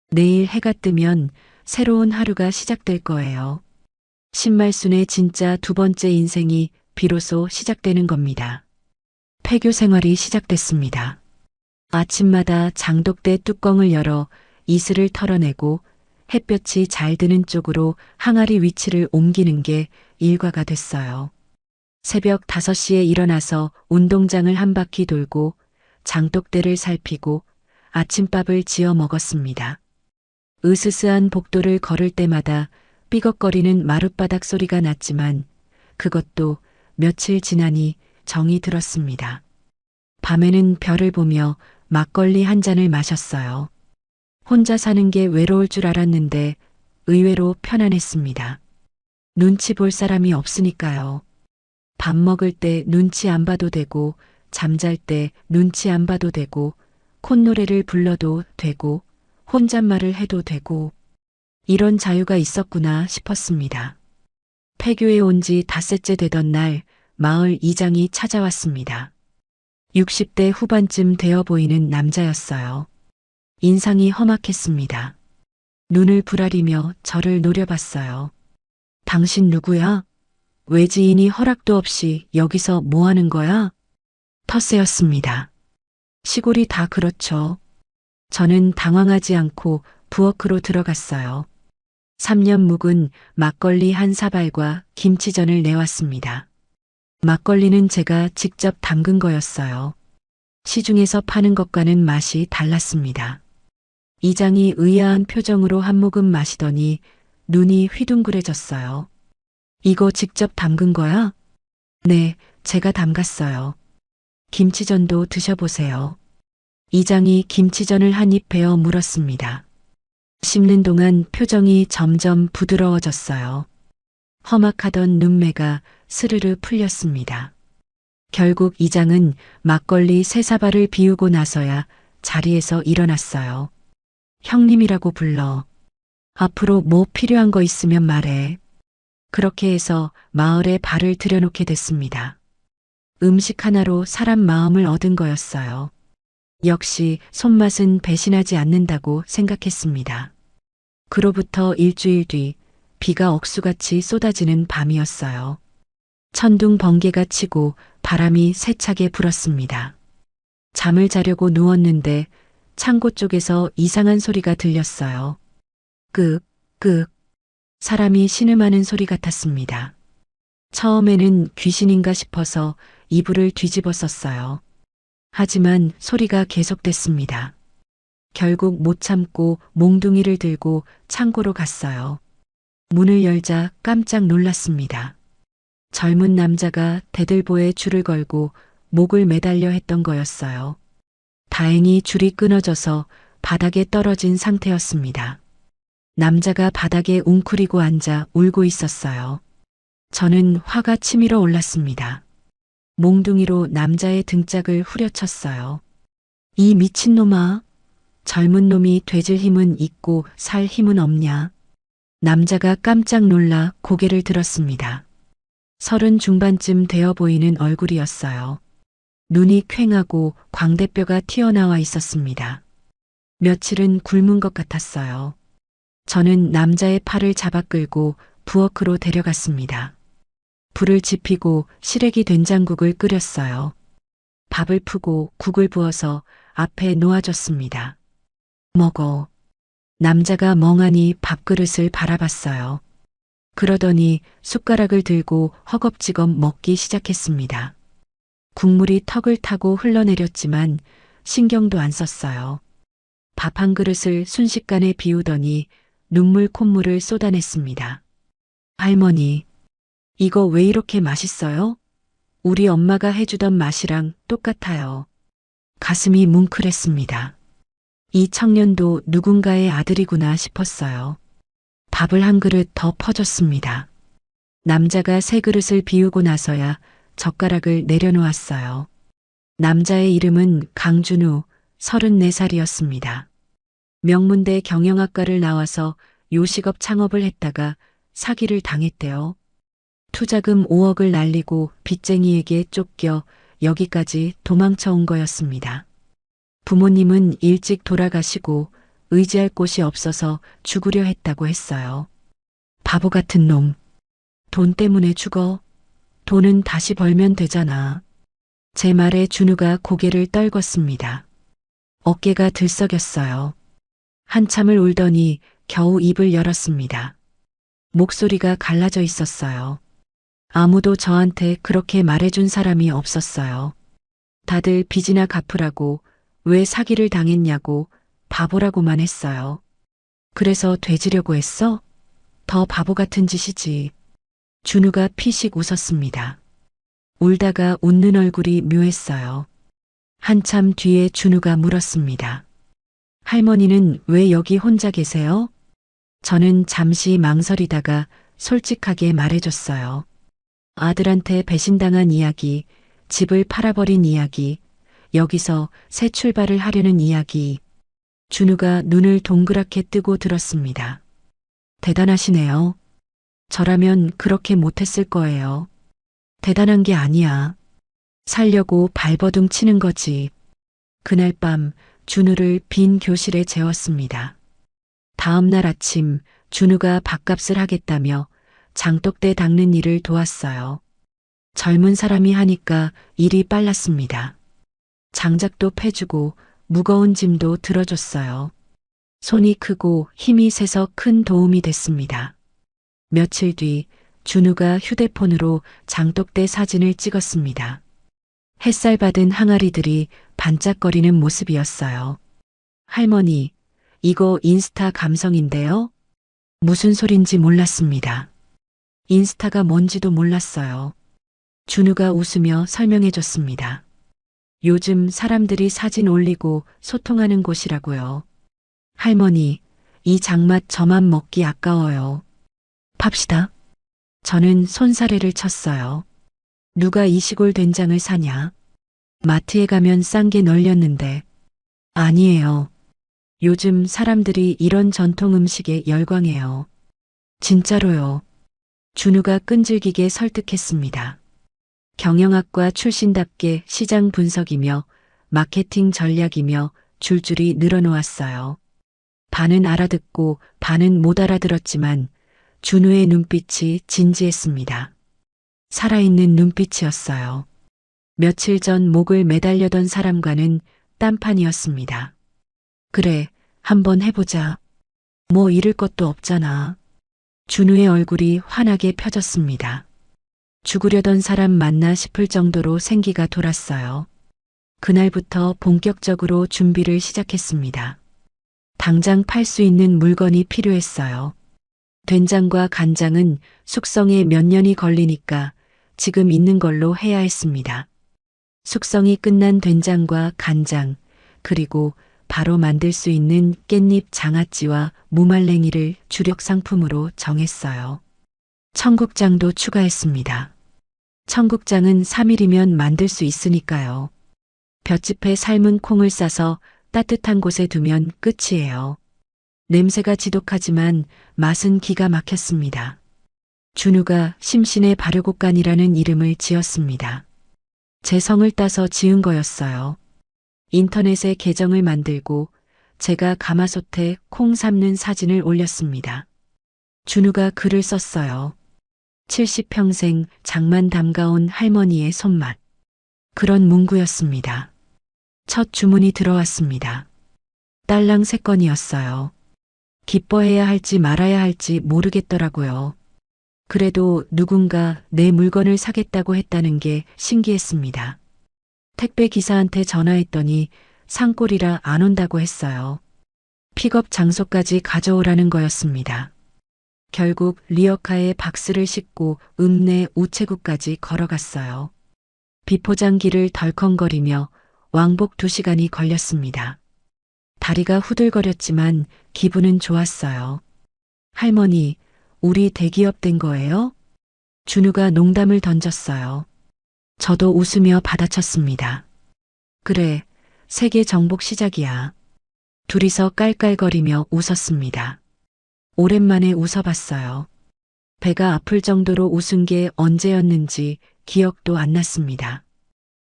[SPEAKER 2] 내일 해가 뜨면 새로운 하루가 시작될 거예요. 신말순의 진짜 두 번째 인생이 비로소 시작되는 겁니다. 폐교 생활이 시작됐습니다. 아침마다 장독대 뚜껑을 열어 이슬을 털어내고 햇볕이 잘 드는 쪽으로 항아리 위치를 옮기는 게 일과가 됐어요. 새벽 5시에 일어나서 운동장을 한 바퀴 돌고 장독대를 살피고 아침밥을 지어 먹었습니다. 으스스한 복도를 걸을 때마다 삐걱거리는 마룻바닥 소리가 났지만 그것도 며칠 지나니 정이 들었습니다. 밤에는 별을 보며 막걸리 한 잔을 마셨어요. 혼자 사는 게 외로울 줄 알았는데 의외로 편안했습니다. 눈치 볼 사람이 없으니까요. 밥 먹을 때 눈치 안 봐도 되고 잠잘 때 눈치 안 봐도 되고 콧노래를 불러도 되고 혼잣말을 해도 되고 이런 자유가 있었구나 싶었습니다. 폐교에 온 지 닷새째 되던 날 마을 이장이 찾아왔습니다. 60대 후반쯤 되어 보이는 남자였어요. 인상이 험악했습니다. 눈을 부라리며 저를 노려봤어요. 당신 누구야? 외지인이 허락도 없이 여기서 뭐 하는 거야? 텃세였습니다. 시골이 다 그렇죠. 저는 당황하지 않고 부엌으로 들어갔어요. 3년 묵은 막걸리 한 사발과 김치전을 내왔습니다. 막걸리는 제가 직접 담근 거였어요. 시중에서 파는 것과는 맛이 달랐습니다. 이장이 의아한 표정으로 한 모금 마시더니 눈이 휘둥그레졌어요. 이거 직접 담근 거야? 네, 제가 담갔어요. 김치전도 드셔보세요. 이장이 김치전을 한 입 베어 물었습니다. 씹는 동안 표정이 점점 부드러워졌어요. 험악하던 눈매가 스르르 풀렸습니다. 결국 이장은 막걸리 3사발을 비우고 나서야 자리에서 일어났어요. 형님이라고 불러. 앞으로 뭐 필요한 거 있으면 말해. 그렇게 해서 마을에 발을 들여놓게 됐습니다. 음식 하나로 사람 마음을 얻은 거였어요. 역시 손맛은 배신하지 않는다고 생각했습니다. 그로부터 일주일 뒤 비가 억수같이 쏟아지는 밤이었어요. 천둥 번개가 치고 바람이 세차게 불었습니다. 잠을 자려고 누웠는데 창고 쪽에서 이상한 소리가 들렸어요. 끄, 끄. 사람이 신음하는 소리 같았습니다. 처음에는 귀신인가 싶어서 이불을 뒤집었었어요. 하지만 소리가 계속됐습니다. 결국 못 참고 몽둥이를 들고 창고로 갔어요. 문을 열자 깜짝 놀랐습니다. 젊은 남자가 대들보에 줄을 걸고 목을 매달려 했던 거였어요. 다행히 줄이 끊어져서 바닥에 떨어진 상태였습니다. 남자가 바닥에 웅크리고 앉아 울고 있었어요. 저는 화가 치밀어 올랐습니다. 몽둥이로 남자의 등짝을 후려쳤어요. 이 미친놈아! 젊은 놈이 되질 힘은 있고 살 힘은 없냐? 남자가 깜짝 놀라 고개를 들었습니다. 30 중반쯤 되어 보이는 얼굴이었어요. 눈이 퀭하고 광대뼈가 튀어나와 있었습니다. 며칠은 굶은 것 같았어요. 저는 남자의 팔을 잡아 끌고 부엌으로 데려갔습니다. 불을 지피고 시래기 된장국을 끓였어요. 밥을 푸고 국을 부어서 앞에 놓아줬습니다. 먹어. 남자가 멍하니 밥그릇을 바라봤어요. 그러더니 숟가락을 들고 허겁지겁 먹기 시작했습니다. 국물이 턱을 타고 흘러내렸지만 신경도 안 썼어요. 밥 한 그릇을 순식간에 비우더니 눈물 콧물을 쏟아냈습니다. 할머니, 이거 왜 이렇게 맛있어요? 우리 엄마가 해주던 맛이랑 똑같아요. 가슴이 뭉클했습니다. 이 청년도 누군가의 아들이구나 싶었어요. 밥을 한 그릇 더 퍼줬습니다. 남자가 세 그릇을 비우고 나서야 젓가락을 내려놓았어요. 남자의 이름은 강준우, 34살이었습니다. 명문대 경영학과를 나와서 요식업 창업을 했다가 사기를 당했대요. 투자금 5억을 날리고 빚쟁이에게 쫓겨 여기까지 도망쳐 온 거였습니다. 부모님은 일찍 돌아가시고 의지할 곳이 없어서 죽으려 했다고 했어요. 바보 같은 놈. 돈 때문에 죽어. 돈은 다시 벌면 되잖아. 제 말에 준우가 고개를 떨궜습니다. 어깨가 들썩였어요. 한참을 울더니 겨우 입을 열었습니다. 목소리가 갈라져 있었어요. 아무도 저한테 그렇게 말해준 사람이 없었어요. 다들 빚이나 갚으라고, 왜 사기를 당했냐고, 바보라고만 했어요. 그래서 되지려고 했어? 더 바보 같은 짓이지. 준우가 피식 웃었습니다. 울다가 웃는 얼굴이 묘했어요. 한참 뒤에 준우가 물었습니다. 할머니는 왜 여기 혼자 계세요? 저는 잠시 망설이다가 솔직하게 말해줬어요. 아들한테 배신당한 이야기, 집을 팔아버린 이야기, 여기서 새 출발을 하려는 이야기. 준우가 눈을 동그랗게 뜨고 들었습니다. 대단하시네요. 저라면 그렇게 못했을 거예요. 대단한 게 아니야. 살려고 발버둥 치는 거지. 그날 밤 준우를 빈 교실에 재웠습니다. 다음 날 아침 준우가 밥값을 하겠다며 장독대 닦는 일을 도왔어요. 젊은 사람이 하니까 일이 빨랐습니다. 장작도 패주고 무거운 짐도 들어줬어요. 손이 크고 힘이 세서 큰 도움이 됐습니다. 며칠 뒤 준우가 휴대폰으로 장독대 사진을 찍었습니다. 햇살 받은 항아리들이 반짝거리는 모습이었어요. 할머니, 이거 인스타 감성인데요? 무슨 소린지 몰랐습니다. 인스타가 뭔지도 몰랐어요. 준우가 웃으며 설명해 줬습니다. 요즘 사람들이 사진 올리고 소통하는 곳이라고요. 할머니, 이 장맛 저만 먹기 아까워요. 팝시다. 저는 손사래를 쳤어요. 누가 이 시골 된장을 사냐? 마트에 가면 싼 게 널렸는데. 아니에요. 요즘 사람들이 이런 전통 음식에 열광해요. 진짜로요. 준우가 끈질기게 설득했습니다. 경영학과 출신답게 시장 분석이며 마케팅 전략이며 줄줄이 늘어놓았어요. 반은 알아듣고 반은 못 알아들었지만 준우의 눈빛이 진지했습니다. 살아있는 눈빛이었어요. 며칠 전 목을 매달려던 사람과는 딴판이었습니다. 그래, 한번 해보자. 뭐 잃을 것도 없잖아. 준우의 얼굴이 환하게 펴졌습니다. 죽으려던 사람 맞나 싶을 정도로 생기가 돌았어요. 그날부터 본격적으로 준비를 시작했습니다. 당장 팔 수 있는 물건이 필요했어요. 된장과 간장은 숙성에 몇 년이 걸리니까 지금 있는 걸로 해야 했습니다. 숙성이 끝난 된장과 간장, 그리고 바로 만들 수 있는 깻잎 장아찌와 무말랭이를 주력 상품으로 정했어요. 청국장도 추가했습니다. 청국장은 3일이면 만들 수 있으니까요. 볏짚에 삶은 콩을 싸서 따뜻한 곳에 두면 끝이에요. 냄새가 지독하지만 맛은 기가 막혔습니다. 준우가 심신의 발효곡간이라는 이름을 지었습니다. 제 성을 따서 지은 거였어요. 인터넷에 계정을 만들고 제가 가마솥에 콩 삶는 사진을 올렸습니다. 준우가 글을 썼어요. 70평생 장만 담가온 할머니의 손맛. 그런 문구였습니다. 첫 주문이 들어왔습니다. 딸랑 3건이었어요. 기뻐해야 할지 말아야 할지 모르겠더라고요. 그래도 누군가 내 물건을 사겠다고 했다는 게 신기했습니다. 택배 기사한테 전화했더니 산골이라 안 온다고 했어요. 픽업 장소까지 가져오라는 거였습니다. 결국 리어카에 박스를 싣고 읍내 우체국까지 걸어갔어요. 비포장기를 덜컹거리며 왕복 2시간이 걸렸습니다. 다리가 후들거렸지만 기분은 좋았어요. 할머니, 우리 대기업 된 거예요? 준우가 농담을 던졌어요. 저도 웃으며 받아쳤습니다. 그래, 세계 정복 시작이야. 둘이서 깔깔거리며 웃었습니다. 오랜만에 웃어봤어요. 배가 아플 정도로 웃은 게 언제였는지 기억도 안 났습니다.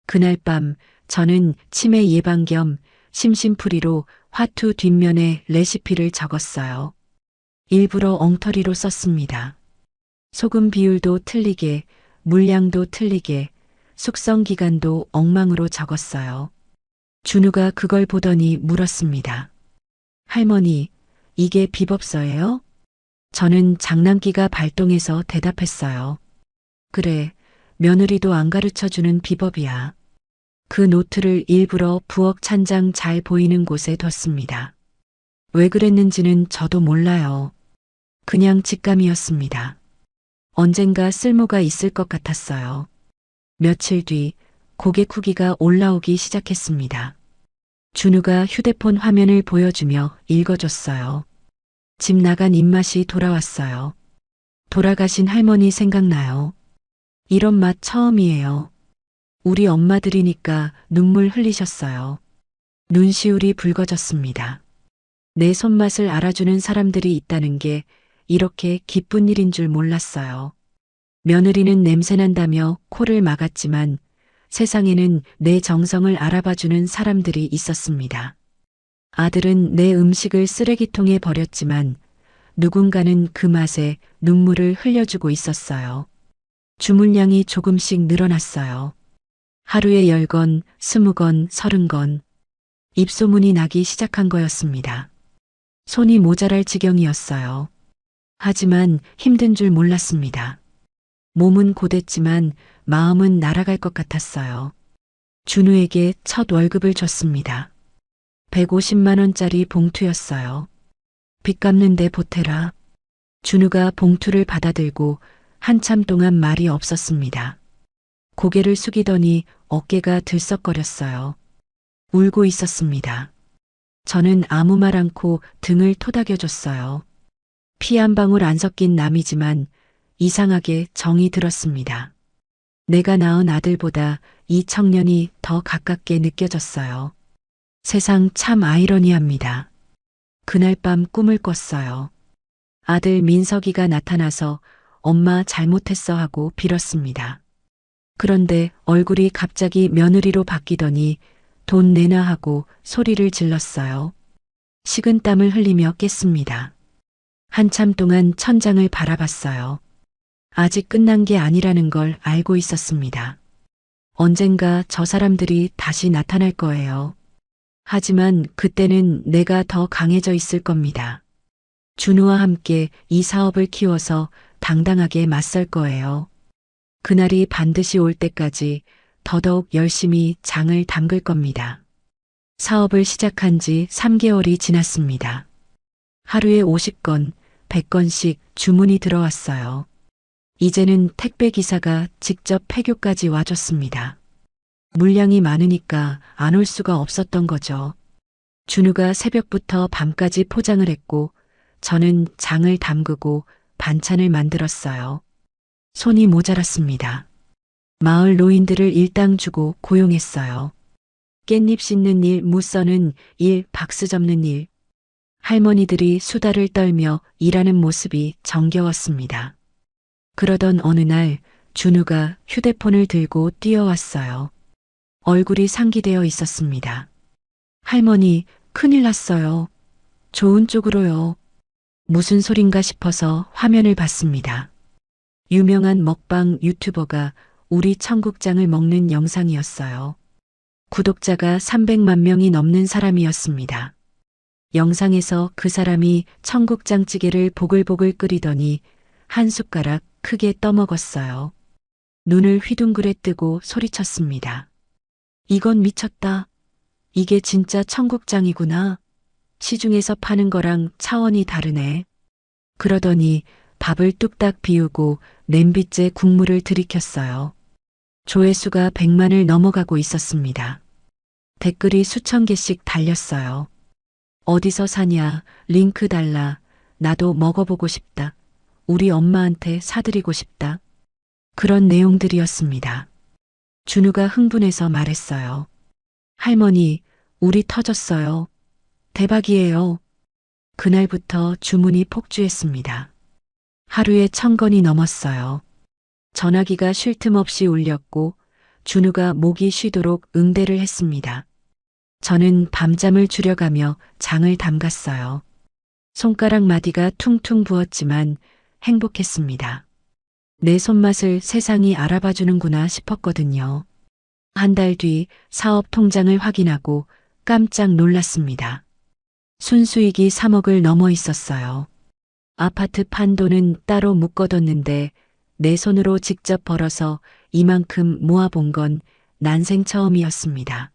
[SPEAKER 2] 그날 밤 저는 치매 예방 겸 심심풀이로 화투 뒷면에 레시피를 적었어요. 일부러 엉터리로 썼습니다. 소금 비율도 틀리게, 물량도 틀리게, 숙성 기간도 엉망으로 적었어요. 준우가 그걸 보더니 물었습니다. 할머니, 이게 비법서예요? 저는 장난기가 발동해서 대답했어요. 그래, 며느리도 안 가르쳐주는 비법이야. 그 노트를 일부러 부엌 찬장 잘 보이는 곳에 뒀습니다. 왜 그랬는지는 저도 몰라요. 그냥 직감이었습니다. 언젠가 쓸모가 있을 것 같았어요. 며칠 뒤 고객 후기가 올라오기 시작했습니다. 준우가 휴대폰 화면을 보여주며 읽어줬어요. 집 나간 입맛이 돌아왔어요. 돌아가신 할머니 생각나요. 이런 맛 처음이에요. 우리 엄마들이니까 눈물 흘리셨어요. 눈시울이 붉어졌습니다. 내 손맛을 알아주는 사람들이 있다는 게 이렇게 기쁜 일인 줄 몰랐어요. 며느리는 냄새난다며 코를 막았지만 세상에는 내 정성을 알아봐주는 사람들이 있었습니다. 아들은 내 음식을 쓰레기통에 버렸지만 누군가는 그 맛에 눈물을 흘려주고 있었어요. 주문량이 조금씩 늘어났어요. 하루에 10건, 20건, 30건. 입소문이 나기 시작한 거였습니다. 손이 모자랄 지경이었어요. 하지만 힘든 줄 몰랐습니다. 몸은 고됐지만 마음은 날아갈 것 같았어요. 준우에게 첫 월급을 줬습니다. 150만 원짜리 봉투였어요. 빚 갚는데 보태라. 준우가 봉투를 받아들고 한참 동안 말이 없었습니다. 고개를 숙이더니 어깨가 들썩거렸어요. 울고 있었습니다. 저는 아무 말 않고 등을 토닥여줬어요. 피 한 방울 안 섞인 남이지만 이상하게 정이 들었습니다. 내가 낳은 아들보다 이 청년이 더 가깝게 느껴졌어요. 세상 참 아이러니합니다. 그날 밤 꿈을 꿨어요. 아들 민석이가 나타나서 엄마 잘못했어 하고 빌었습니다. 그런데 얼굴이 갑자기 며느리로 바뀌더니 돈 내놔 하고 소리를 질렀어요. 식은땀을 흘리며 깼습니다. 한참 동안 천장을 바라봤어요. 아직 끝난 게 아니라는 걸 알고 있었습니다. 언젠가 저 사람들이 다시 나타날 거예요. 하지만 그때는 내가 더 강해져 있을 겁니다. 준우와 함께 이 사업을 키워서 당당하게 맞설 거예요. 그날이 반드시 올 때까지 더더욱 열심히 장을 담글 겁니다. 사업을 시작한 지 3개월이 지났습니다. 하루에 50건, 100건씩 주문이 들어왔어요. 이제는 택배 기사가 직접 폐교까지 와줬습니다. 물량이 많으니까 안 올 수가 없었던 거죠. 준우가 새벽부터 밤까지 포장을 했고 저는 장을 담그고 반찬을 만들었어요. 손이 모자랐습니다. 마을 노인들을 일당 주고 고용했어요. 깻잎 씻는 일, 무 써는 일, 박스 접는 일. 할머니들이 수다를 떨며 일하는 모습이 정겨웠습니다. 그러던 어느 날 준우가 휴대폰을 들고 뛰어왔어요. 얼굴이 상기되어 있었습니다. 할머니, 큰일 났어요. 좋은 쪽으로요. 무슨 소린가 싶어서 화면을 봤습니다. 유명한 먹방 유튜버가 우리 청국장을 먹는 영상이었어요. 구독자가 300만 명이 넘는 사람이었습니다. 영상에서 그 사람이 청국장찌개를 보글보글 끓이더니 한 숟가락 크게 떠먹었어요. 눈을 휘둥그레 뜨고 소리쳤습니다. 이건 미쳤다. 이게 진짜 청국장이구나. 시중에서 파는 거랑 차원이 다르네. 그러더니 밥을 뚝딱 비우고 냄비째 국물을 들이켰어요. 조회수가 100만을 넘어가고 있었습니다. 댓글이 수천 개씩 달렸어요. 어디서 사냐, 링크 달라, 나도 먹어보고 싶다, 우리 엄마한테 사드리고 싶다. 그런 내용들이었습니다. 준우가 흥분해서 말했어요. 할머니, 우리 터졌어요. 대박이에요. 그날부터 주문이 폭주했습니다. 하루에 1000건이 넘었어요. 전화기가 쉴 틈 없이 울렸고 준우가 목이 쉬도록 응대를 했습니다. 저는 밤잠을 줄여가며 장을 담갔어요. 손가락 마디가 퉁퉁 부었지만 행복했습니다. 내 손맛을 세상이 알아봐주는구나 싶었거든요. 한 달 뒤 사업 통장을 확인하고 깜짝 놀랐습니다. 순수익이 3억을 넘어 있었어요. 아파트 판 돈은 따로 묶어뒀는데 내 손으로 직접 벌어서 이만큼 모아본 건 난생 처음이었습니다.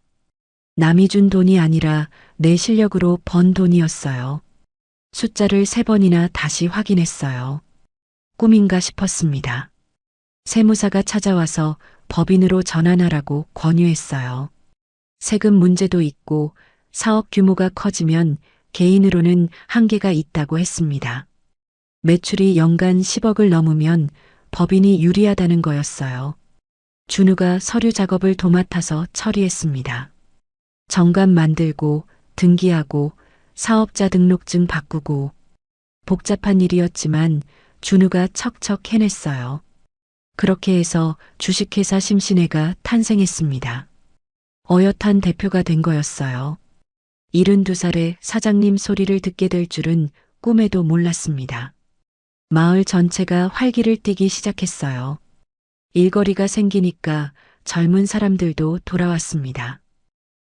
[SPEAKER 2] 남이 준 돈이 아니라 내 실력으로 번 돈이었어요. 숫자를 3번이나 다시 확인했어요. 꿈인가 싶었습니다. 세무사가 찾아와서 법인으로 전환하라고 권유했어요. 세금 문제도 있고 사업 규모가 커지면 개인으로는 한계가 있다고 했습니다. 매출이 연간 10억을 넘으면 법인이 유리하다는 거였어요. 준우가 서류 작업을 도맡아서 처리했습니다. 정관 만들고 등기하고 사업자 등록증 바꾸고 복잡한 일이었지만 준우가 척척 해냈어요. 그렇게 해서 주식회사 심신회가 탄생했습니다. 어엿한 대표가 된 거였어요. 72살에 사장님 소리를 듣게 될 줄은 꿈에도 몰랐습니다. 마을 전체가 활기를 띠기 시작했어요. 일거리가 생기니까 젊은 사람들도 돌아왔습니다.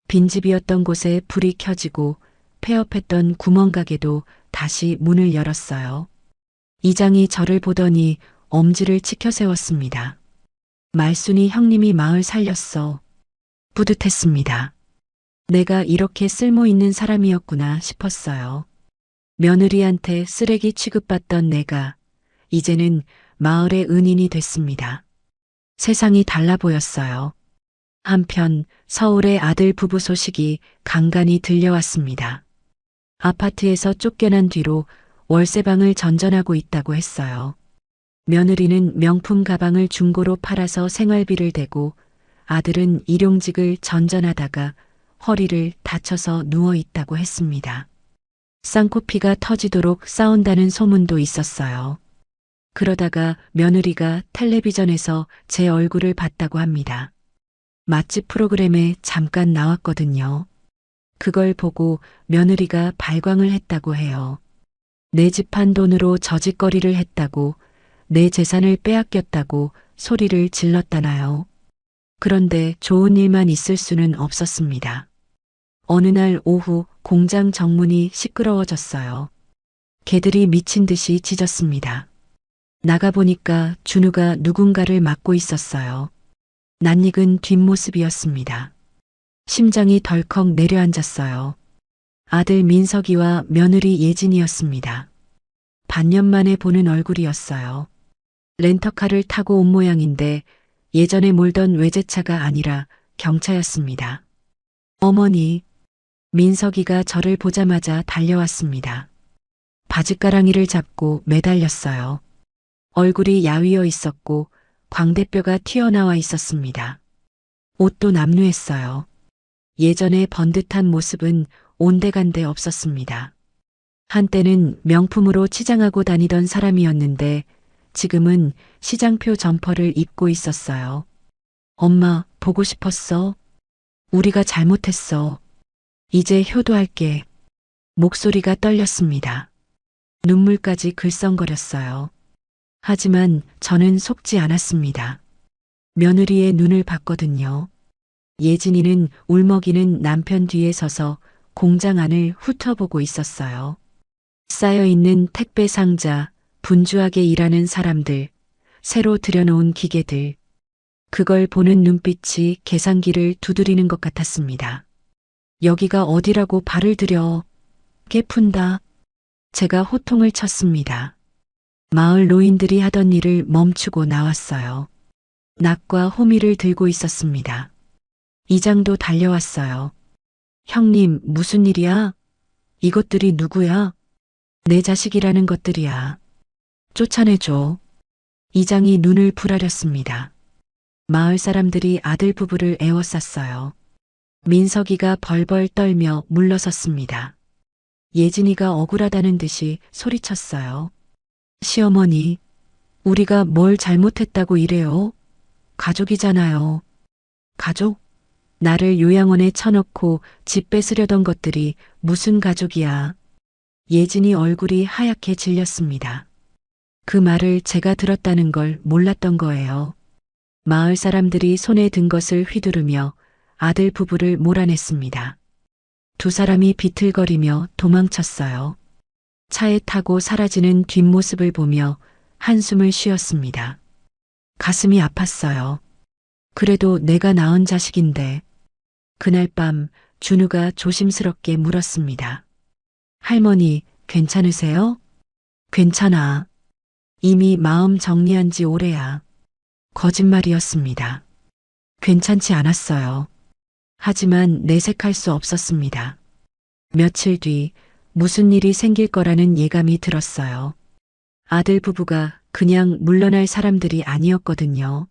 [SPEAKER 2] 빈집이었던 곳에 불이 켜지고 폐업했던 구멍가게도 다시 문을 열었어요. 이장이 저를 보더니 엄지를 치켜 세웠습니다. 말순이 형님이 마을 살렸어. 뿌듯했습니다. 내가 이렇게 쓸모 있는 사람이었구나 싶었어요. 며느리한테 쓰레기 취급받던 내가 이제는 마을의 은인이 됐습니다. 세상이 달라 보였어요. 한편 서울의 아들 부부 소식이 간간히 들려왔습니다. 아파트에서 쫓겨난 뒤로 월세방을 전전하고 있다고 했어요. 며느리는 명품 가방을 중고로 팔아서 생활비를 대고 아들은 일용직을 전전하다가 허리를 다쳐서 누워 있다고 했습니다. 쌍코피가 터지도록 싸운다는 소문도 있었어요. 그러다가 며느리가 텔레비전에서 제 얼굴을 봤다고 합니다. 맛집 프로그램에 잠깐 나왔거든요. 그걸 보고 며느리가 발광을 했다고 해요. 내 집 판 돈으로 저짓거리를 했다고, 내 재산을 빼앗겼다고 소리를 질렀다나요. 그런데 좋은 일만 있을 수는 없었습니다. 어느 날 오후 공장 정문이 시끄러워졌어요. 개들이 미친 듯이 짖었습니다. 나가보니까 준우가 누군가를 막고 있었어요. 낯익은 뒷모습이었습니다. 심장이 덜컥 내려앉았어요. 아들 민석이와 며느리 예진이었습니다. 반년 만에 보는 얼굴이었어요. 렌터카를 타고 온 모양인데 예전에 몰던 외제차가 아니라 경차였습니다. 어머니, 민석이가 저를 보자마자 달려왔습니다. 바짓가랑이를 잡고 매달렸어요. 얼굴이 야위어 있었고 광대뼈가 튀어나와 있었습니다. 옷도 남루했어요. 예전에 번듯한 모습은 온데간데 없었습니다. 한때는 명품으로 치장하고 다니던 사람이었는데 지금은 시장표 점퍼를 입고 있었어요. 엄마, 보고 싶었어. 우리가 잘못했어. 이제 효도할게. 목소리가 떨렸습니다. 눈물까지 글썽거렸어요. 하지만 저는 속지 않았습니다. 며느리의 눈을 봤거든요. 예진이는 울먹이는 남편 뒤에 서서 공장 안을 훑어보고 있었어요. 쌓여있는 택배 상자, 분주하게 일하는 사람들, 새로 들여놓은 기계들. 그걸 보는 눈빛이 계산기를 두드리는 것 같았습니다. 여기가 어디라고 발을 들여. 깨푼다. 제가 호통을 쳤습니다. 마을 노인들이 하던 일을 멈추고 나왔어요. 낙과 호미를 들고 있었습니다. 이장도 달려왔어요. 형님, 무슨 일이야? 이것들이 누구야? 내 자식이라는 것들이야. 쫓아내줘. 이장이 눈을 부라렸습니다. 마을 사람들이 아들 부부를 에워쌌어요. 민석이가 벌벌 떨며 물러섰습니다. 예진이가 억울하다는 듯이 소리쳤어요. 시어머니, 우리가 뭘 잘못했다고 이래요? 가족이잖아요. 가족? 나를 요양원에 쳐넣고 집 뺏으려던 것들이 무슨 가족이야. 예진이 얼굴이 하얗게 질렸습니다. 그 말을 제가 들었다는 걸 몰랐던 거예요. 마을 사람들이 손에 든 것을 휘두르며 아들 부부를 몰아냈습니다. 두 사람이 비틀거리며 도망쳤어요. 차에 타고 사라지는 뒷모습을 보며 한숨을 쉬었습니다. 가슴이 아팠어요. 그래도 내가 낳은 자식인데. 그날 밤 준우가 조심스럽게 물었습니다. 할머니, 괜찮으세요? 괜찮아. 이미 마음 정리한 지 오래야. 거짓말이었습니다. 괜찮지 않았어요. 하지만 내색할 수 없었습니다. 며칠 뒤 무슨 일이 생길 거라는 예감이 들었어요. 아들 부부가 그냥 물러날 사람들이 아니었거든요.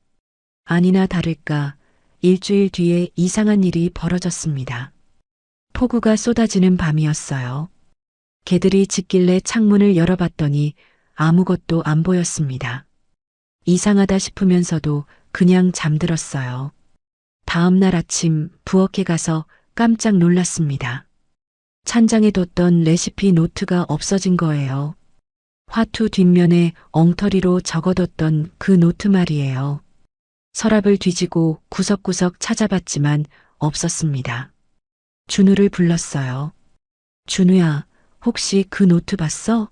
[SPEAKER 2] 아니나 다를까 일주일 뒤에 이상한 일이 벌어졌습니다. 폭우가 쏟아지는 밤이었어요. 개들이 짖길래 창문을 열어봤더니 아무것도 안 보였습니다. 이상하다 싶으면서도 그냥 잠들었어요. 다음 날 아침 부엌에 가서 깜짝 놀랐습니다. 찬장에 뒀던 레시피 노트가 없어진 거예요. 화투 뒷면에 엉터리로 적어뒀던 그 노트 말이에요. 서랍을 뒤지고 구석구석 찾아봤지만 없었습니다. 준우를 불렀어요. 준우야, 혹시 그 노트 봤어?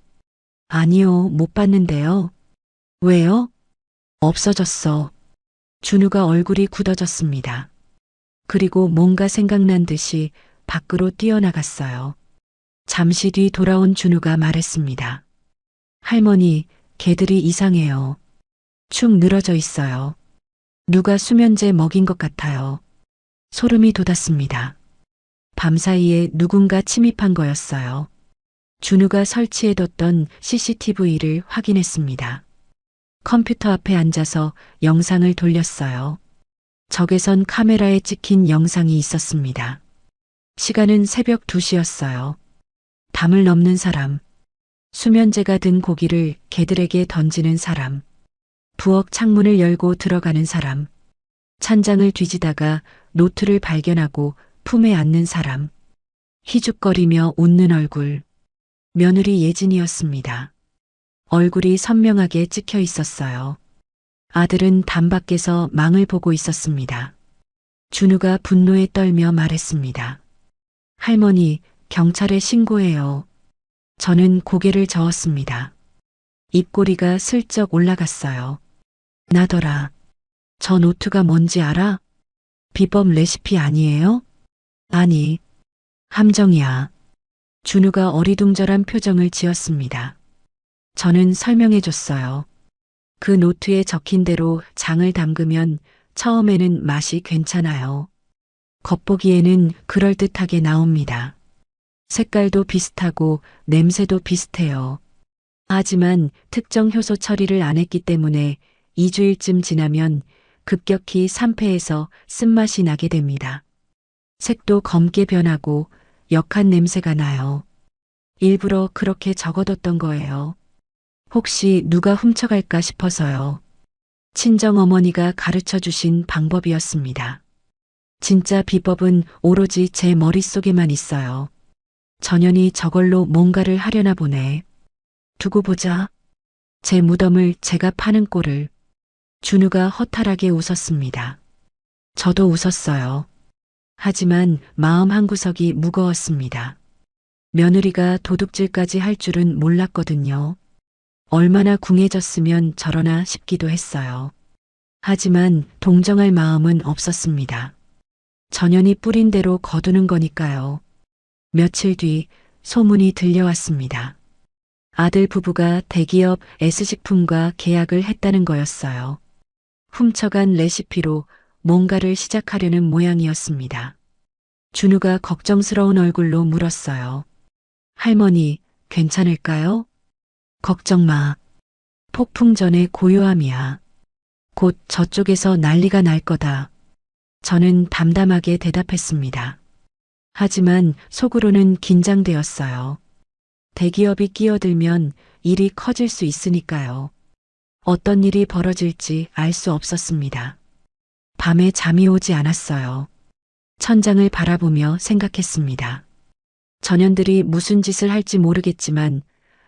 [SPEAKER 2] 아니요, 못 봤는데요. 왜요? 없어졌어. 준우가 얼굴이 굳어졌습니다. 그리고 뭔가 생각난 듯이 밖으로 뛰어나갔어요. 잠시 뒤 돌아온 준우가 말했습니다. 할머니, 개들이 이상해요. 축 늘어져 있어요. 누가 수면제 먹인 것 같아요. 소름이 돋았습니다. 밤사이에 누군가 침입한 거였어요. 준우가 설치해뒀던 CCTV를 확인했습니다. 컴퓨터 앞에 앉아서 영상을 돌렸어요. 적외선 카메라에 찍힌 영상이 있었습니다. 시간은 새벽 2시였어요. 담을 넘는 사람, 수면제가 든 고기를 개들에게 던지는 사람, 부엌 창문을 열고 들어가는 사람, 찬장을 뒤지다가 노트를 발견하고 품에 안는 사람, 희죽거리며 웃는 얼굴, 며느리 예진이었습니다. 얼굴이 선명하게 찍혀 있었어요. 아들은 담 밖에서 망을 보고 있었습니다. 준우가 분노에 떨며 말했습니다. 할머니, 경찰에 신고해요. 저는 고개를 저었습니다. 입꼬리가 슬쩍 올라갔어요. 나더라. 저 노트가 뭔지 알아? 비법 레시피 아니에요? 아니, 함정이야. 준우가 어리둥절한 표정을 지었습니다. 저는 설명해 줬어요. 그 노트에 적힌 대로 장을 담그면 처음에는 맛이 괜찮아요. 겉보기에는 그럴듯하게 나옵니다. 색깔도 비슷하고 냄새도 비슷해요. 하지만 특정 효소 처리를 안 했기 때문에 2주일쯤 지나면 급격히 산패해서 쓴맛이 나게 됩니다. 색도 검게 변하고 역한 냄새가 나요. 일부러 그렇게 적어뒀던 거예요. 혹시 누가 훔쳐갈까 싶어서요. 친정어머니가 가르쳐 주신 방법이었습니다. 진짜 비법은 오로지 제 머릿속에만 있어요. 전현이 저걸로 뭔가를 하려나 보네. 두고 보자. 제 무덤을 제가 파는 꼴을. 준우가 허탈하게 웃었습니다. 저도 웃었어요. 하지만 마음 한구석이 무거웠습니다. 며느리가 도둑질까지 할 줄은 몰랐거든요. 얼마나 궁해졌으면 저러나 싶기도 했어요. 하지만 동정할 마음은 없었습니다. 전현이 뿌린 대로 거두는 거니까요. 며칠 뒤 소문이 들려왔습니다. 아들 부부가 대기업 S식품과 계약을 했다는 거였어요. 훔쳐간 레시피로 뭔가를 시작하려는 모양이었습니다. 준우가 걱정스러운 얼굴로 물었어요. 할머니, 괜찮을까요? 걱정 마. 폭풍 전의 고요함이야. 곧 저쪽에서 난리가 날 거다. 저는 담담하게 대답했습니다. 하지만 속으로는 긴장되었어요. 대기업이 끼어들면 일이 커질 수 있으니까요. 어떤 일이 벌어질지 알 수 없었습니다. 밤에 잠이 오지 않았어요. 천장을 바라보며 생각했습니다. 전현들이 무슨 짓을 할지 모르겠지만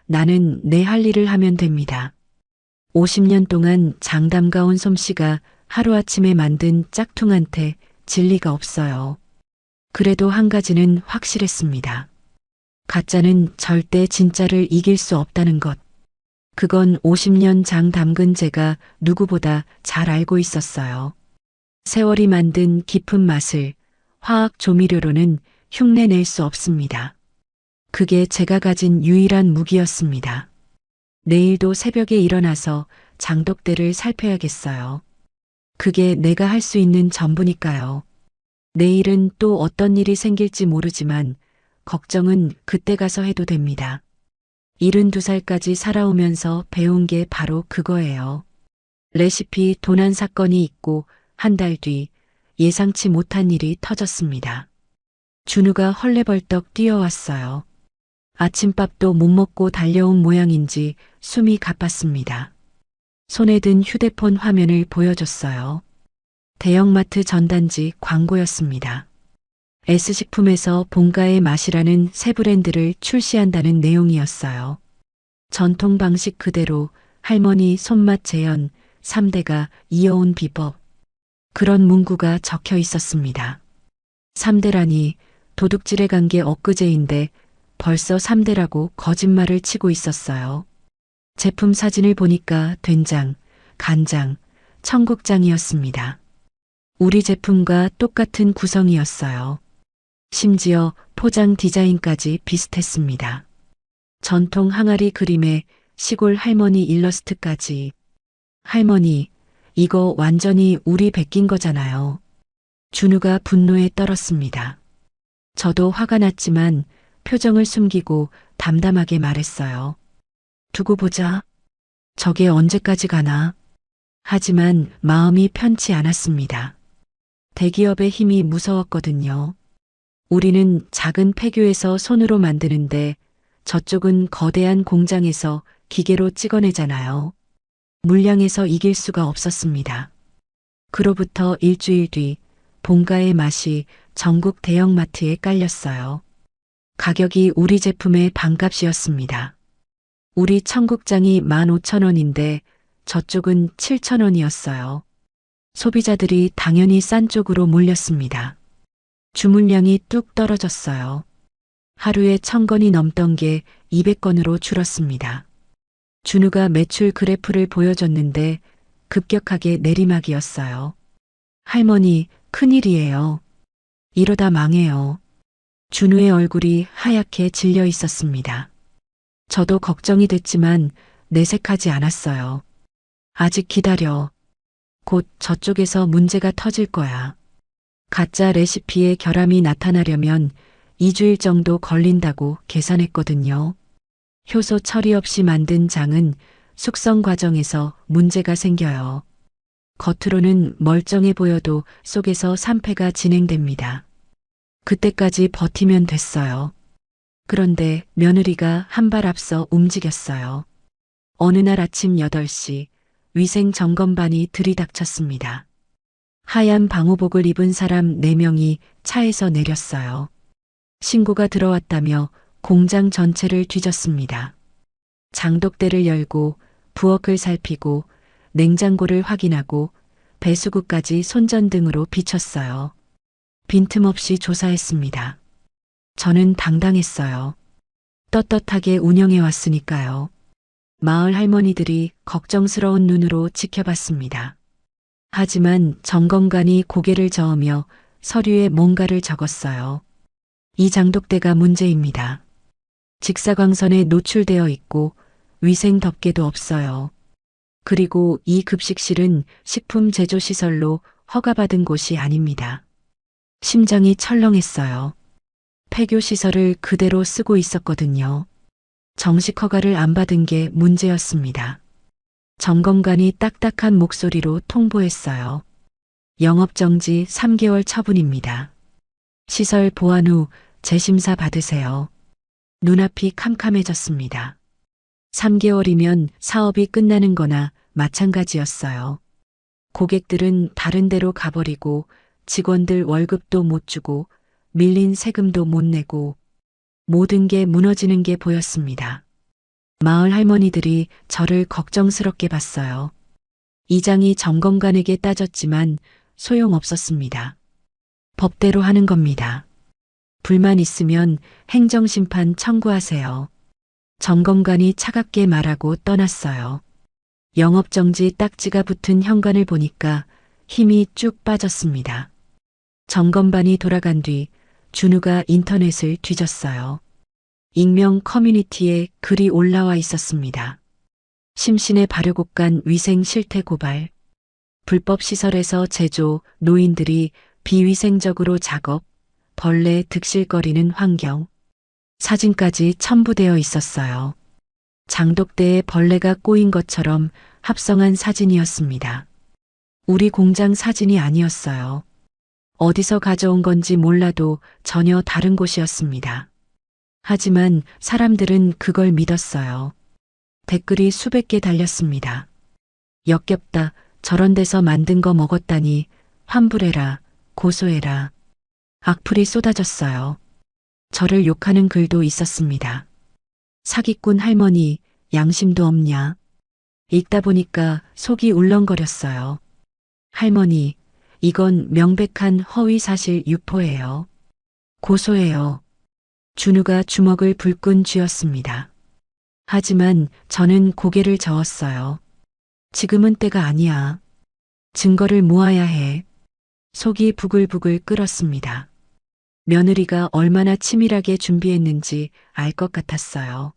[SPEAKER 2] 나는 내 할 일을 하면 됩니다. 50년 동안 장담가온 솜씨가 하루아침에 만든 짝퉁한테 진리가 없어요. 그래도 한 가지는 확실했습니다. 가짜는 절대 진짜를 이길 수 없다는 것. 그건 50년 장 담근 제가 누구보다 잘 알고 있었어요. 세월이 만든 깊은 맛을 화학 조미료로는 흉내낼 수 없습니다. 그게 제가 가진 유일한 무기였습니다. 내일도 새벽에 일어나서 장독대를 살펴야겠어요. 그게 내가 할 수 있는 전부니까요. 내일은 또 어떤 일이 생길지 모르지만 걱정은 그때 가서 해도 됩니다. 72살까지 살아오면서 배운 게 바로 그거예요. 레시피 도난 사건이 있고 한 달 뒤 예상치 못한 일이 터졌습니다. 준우가 헐레벌떡 뛰어왔어요. 아침밥도 못 먹고 달려온 모양인지 숨이 가팠습니다. 손에 든 휴대폰 화면을 보여줬어요. 대형마트 전단지 광고였습니다. S식품에서 본가의 맛이라는 새 브랜드를 출시한다는 내용이었어요. 전통 방식 그대로 할머니 손맛 재현 3대가 이어온 비법. 그런 문구가 적혀 있었습니다. 3대라니 도둑질에 간 게 엊그제인데 벌써 3대라고 거짓말을 치고 있었어요. 제품 사진을 보니까 된장, 간장, 청국장이었습니다. 우리 제품과 똑같은 구성이었어요. 심지어 포장 디자인까지 비슷했습니다. 전통 항아리 그림에 시골 할머니 일러스트까지. 할머니, 이거 완전히 우리 베낀 거잖아요. 준우가 분노에 떨었습니다. 저도 화가 났지만 표정을 숨기고 담담하게 말했어요. 두고 보자. 저게 언제까지 가나. 하지만 마음이 편치 않았습니다. 대기업의 힘이 무서웠거든요. 우리는 작은 폐교에서 손으로 만드는데 저쪽은 거대한 공장에서 기계로 찍어내잖아요. 물량에서 이길 수가 없었습니다. 그로부터 일주일 뒤 본가의 맛이 전국 대형마트에 깔렸어요. 가격이 우리 제품의 반값이었습니다. 우리 청국장이 15,000원인데 저쪽은 7,000원이었어요. 소비자들이 당연히 싼 쪽으로 몰렸습니다. 주문량이 뚝 떨어졌어요. 하루에 1,000건이 넘던 게 200건으로 줄었습니다. 준우가 매출 그래프를 보여줬는데 급격하게 내리막이었어요. 할머니, 큰일이에요. 이러다 망해요. 준우의 얼굴이 하얗게 질려 있었습니다. 저도 걱정이 됐지만 내색하지 않았어요. 아직 기다려. 곧 저쪽에서 문제가 터질 거야. 가짜 레시피에 결함이 나타나려면 2주일 정도 걸린다고 계산했거든요. 효소 처리 없이 만든 장은 숙성 과정에서 문제가 생겨요. 겉으로는 멀쩡해 보여도 속에서 산패가 진행됩니다. 그때까지 버티면 됐어요. 그런데 며느리가 한 발 앞서 움직였어요. 어느 날 아침 8시 위생 점검반이 들이닥쳤습니다. 하얀 방호복을 입은 사람 4명이 차에서 내렸어요. 신고가 들어왔다며 공장 전체를 뒤졌습니다. 장독대를 열고 부엌을 살피고 냉장고를 확인하고 배수구까지 손전등으로 비췄어요. 빈틈없이 조사했습니다. 저는 당당했어요. 떳떳하게 운영해 왔으니까요. 마을 할머니들이 걱정스러운 눈으로 지켜봤습니다. 하지만 점검관이 고개를 저으며 서류에 뭔가를 적었어요. 이 장독대가 문제입니다. 직사광선에 노출되어 있고 위생 덮개도 없어요. 그리고 이 급식실은 식품 제조 시설로 허가받은 곳이 아닙니다. 심장이 철렁했어요. 폐교 시설을 그대로 쓰고 있었거든요. 정식 허가를 안 받은 게 문제였습니다. 점검관이 딱딱한 목소리로 통보했어요. 영업정지 3개월 처분입니다. 시설 보완 후 재심사 받으세요. 눈앞이 캄캄해졌습니다. 3개월이면 사업이 끝나는 거나 마찬가지였어요. 고객들은 다른 데로 가버리고 직원들 월급도 못 주고 밀린 세금도 못 내고 모든 게 무너지는 게 보였습니다. 마을 할머니들이 저를 걱정스럽게 봤어요. 이장이 점검관에게 따졌지만 소용없었습니다. 법대로 하는 겁니다. 불만 있으면 행정심판 청구하세요. 점검관이 차갑게 말하고 떠났어요. 영업정지 딱지가 붙은 현관을 보니까 힘이 쭉 빠졌습니다. 점검반이 돌아간 뒤 준우가 인터넷을 뒤졌어요. 익명 커뮤니티에 글이 올라와 있었습니다. 심신의 발효곡간 위생 실태 고발, 불법 시설에서 제조, 노인들이 비위생적으로 작업, 벌레 득실거리는 환경, 사진까지 첨부되어 있었어요. 장독대에 벌레가 꼬인 것처럼 합성한 사진이었습니다. 우리 공장 사진이 아니었어요. 어디서 가져온 건지 몰라도 전혀 다른 곳이었습니다. 하지만 사람들은 그걸 믿었어요. 댓글이 수백 개 달렸습니다. 역겹다, 저런 데서 만든 거 먹었다니, 환불해라, 고소해라. 악플이 쏟아졌어요. 저를 욕하는 글도 있었습니다. 사기꾼 할머니, 양심도 없냐. 읽다 보니까 속이 울렁거렸어요. 할머니, 이건 명백한 허위사실 유포예요. 고소해요. 준우가 주먹을 불끈 쥐었습니다. 하지만 저는 고개를 저었어요. 지금은 때가 아니야. 증거를 모아야 해. 속이 부글부글 끓었습니다. 며느리가 얼마나 치밀하게 준비했는지 알 것 같았어요.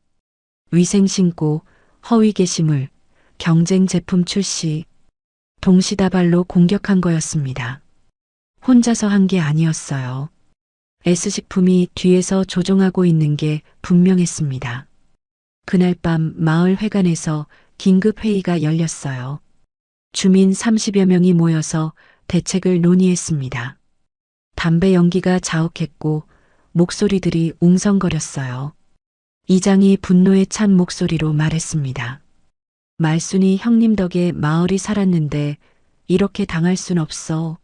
[SPEAKER 2] 위생신고, 허위 게시물, 경쟁 제품 출시, 동시다발로 공격한 거였습니다. 혼자서 한 게 아니었어요. S식품이 뒤에서 조종하고 있는 게 분명했습니다. 그날 밤 마을 회관에서 긴급 회의가 열렸어요. 주민 30여 명이 모여서 대책을 논의했습니다. 담배 연기가 자욱했고 목소리들이 웅성거렸어요. 이장이 분노에 찬 목소리로 말했습니다. 말순이 형님 덕에 마을이 살았는데 이렇게 당할 순 없어.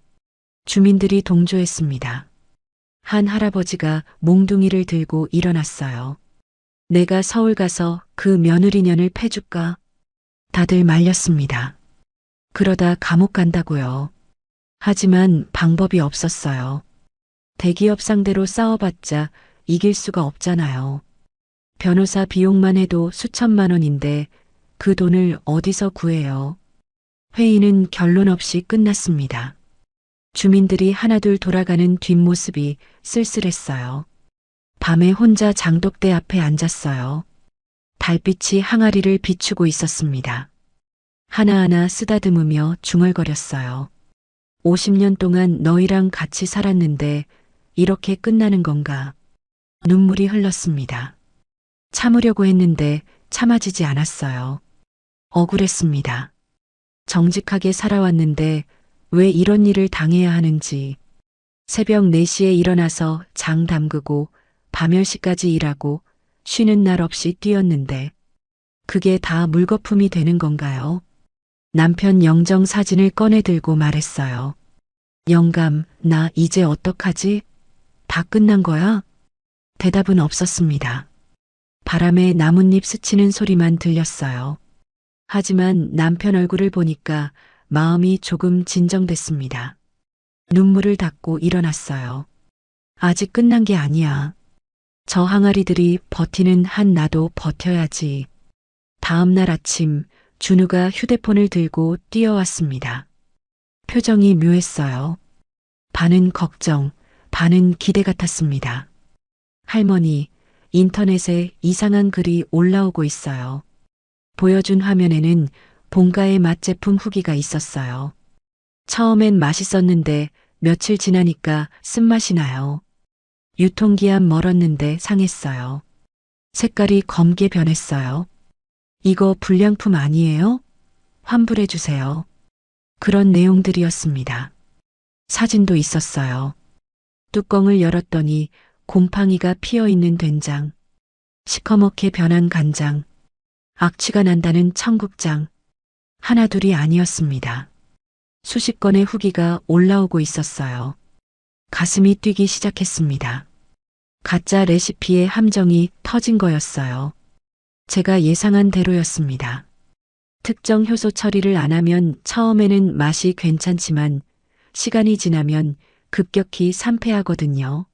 [SPEAKER 2] 주민들이 동조했습니다. 한 할아버지가 몽둥이를 들고 일어났어요. 내가 서울 가서 그 며느리년을 패줄까? 다들 말렸습니다. 그러다 감옥 간다고요. 하지만 방법이 없었어요. 대기업 상대로 싸워봤자 이길 수가 없잖아요. 변호사 비용만 해도 수천만 원인데 그 돈을 어디서 구해요? 회의는 결론 없이 끝났습니다. 주민들이 하나둘 돌아가는 뒷모습이 쓸쓸했어요. 밤에 혼자 장독대 앞에 앉았어요. 달빛이 항아리를 비추고 있었습니다. 하나하나 쓰다듬으며 중얼거렸어요. 50년 동안 너희랑 같이 살았는데 이렇게 끝나는 건가? 눈물이 흘렀습니다. 참으려고 했는데 참아지지 않았어요. 억울했습니다. 정직하게 살아왔는데 왜 이런 일을 당해야 하는지. 새벽 4시에 일어나서 장 담그고 밤 10시까지 일하고 쉬는 날 없이 뛰었는데 그게 다 물거품이 되는 건가요? 남편 영정 사진을 꺼내 들고 말했어요. 영감, 나 이제 어떡하지? 다 끝난 거야? 대답은 없었습니다. 바람에 나뭇잎 스치는 소리만 들렸어요. 하지만 남편 얼굴을 보니까 마음이 조금 진정됐습니다. 눈물을 닦고 일어났어요. 아직 끝난 게 아니야. 저 항아리들이 버티는 한 나도 버텨야지. 다음 날 아침 준우가 휴대폰을 들고 뛰어왔습니다. 표정이 묘했어요. 반은 걱정, 반은 기대 같았습니다. 할머니, 인터넷에 이상한 글이 올라오고 있어요. 보여준 화면에는 본가의 맛제품 후기가 있었어요. 처음엔 맛있었는데 며칠 지나니까 쓴맛이 나요. 유통기한 멀었는데 상했어요. 색깔이 검게 변했어요. 이거 불량품 아니에요? 환불해 주세요. 그런 내용들이었습니다. 사진도 있었어요. 뚜껑을 열었더니 곰팡이가 피어있는 된장, 시커멓게 변한 간장, 악취가 난다는 청국장, 하나둘이 아니었습니다. 수십 건의 후기가 올라오고 있었어요. 가슴이 뛰기 시작했습니다. 가짜 레시피의 함정이 터진 거였어요. 제가 예상한 대로였습니다. 특정 효소 처리를 안 하면 처음에는 맛이 괜찮지만 시간이 지나면 급격히 산패하거든요.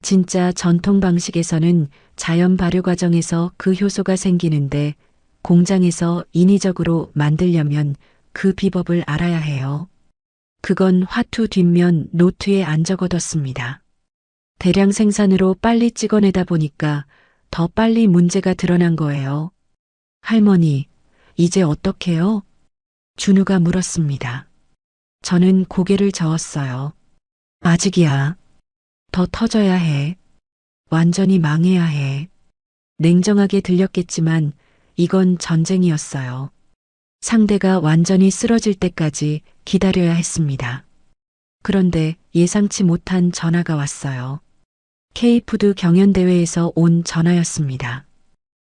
[SPEAKER 2] 진짜 전통 방식에서는 자연 발효 과정에서 그 효소가 생기는데 공장에서 인위적으로 만들려면 그 비법을 알아야 해요. 그건 화투 뒷면 노트에 안 적어뒀습니다. 대량 생산으로 빨리 찍어내다 보니까 더 빨리 문제가 드러난 거예요. 할머니, 이제 어떡해요? 준우가 물었습니다. 저는 고개를 저었어요. 아직이야. 더 터져야 해. 완전히 망해야 해. 냉정하게 들렸겠지만 이건 전쟁이었어요. 상대가 완전히 쓰러질 때까지 기다려야 했습니다. 그런데 예상치 못한 전화가 왔어요. K푸드 경연대회에서 온 전화였습니다.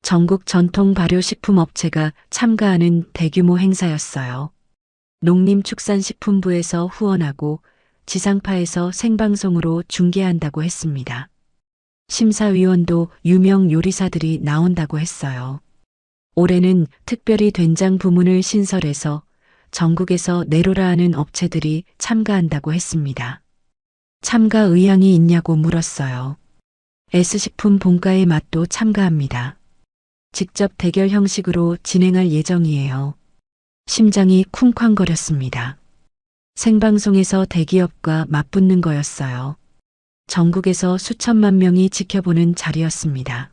[SPEAKER 2] 전국 전통 발효식품 업체가 참가하는 대규모 행사였어요. 농림축산식품부에서 후원하고 지상파에서 생방송으로 중계한다고 했습니다. 심사위원도 유명 요리사들이 나온다고 했어요. 올해는 특별히 된장 부문을 신설해서 전국에서 내로라 하는 업체들이 참가한다고 했습니다. 참가 의향이 있냐고 물었어요. S식품 본가의 맛도 참가합니다. 직접 대결 형식으로 진행할 예정이에요. 심장이 쿵쾅거렸습니다. 생방송에서 대기업과 맞붙는 거였어요. 전국에서 수천만 명이 지켜보는 자리였습니다.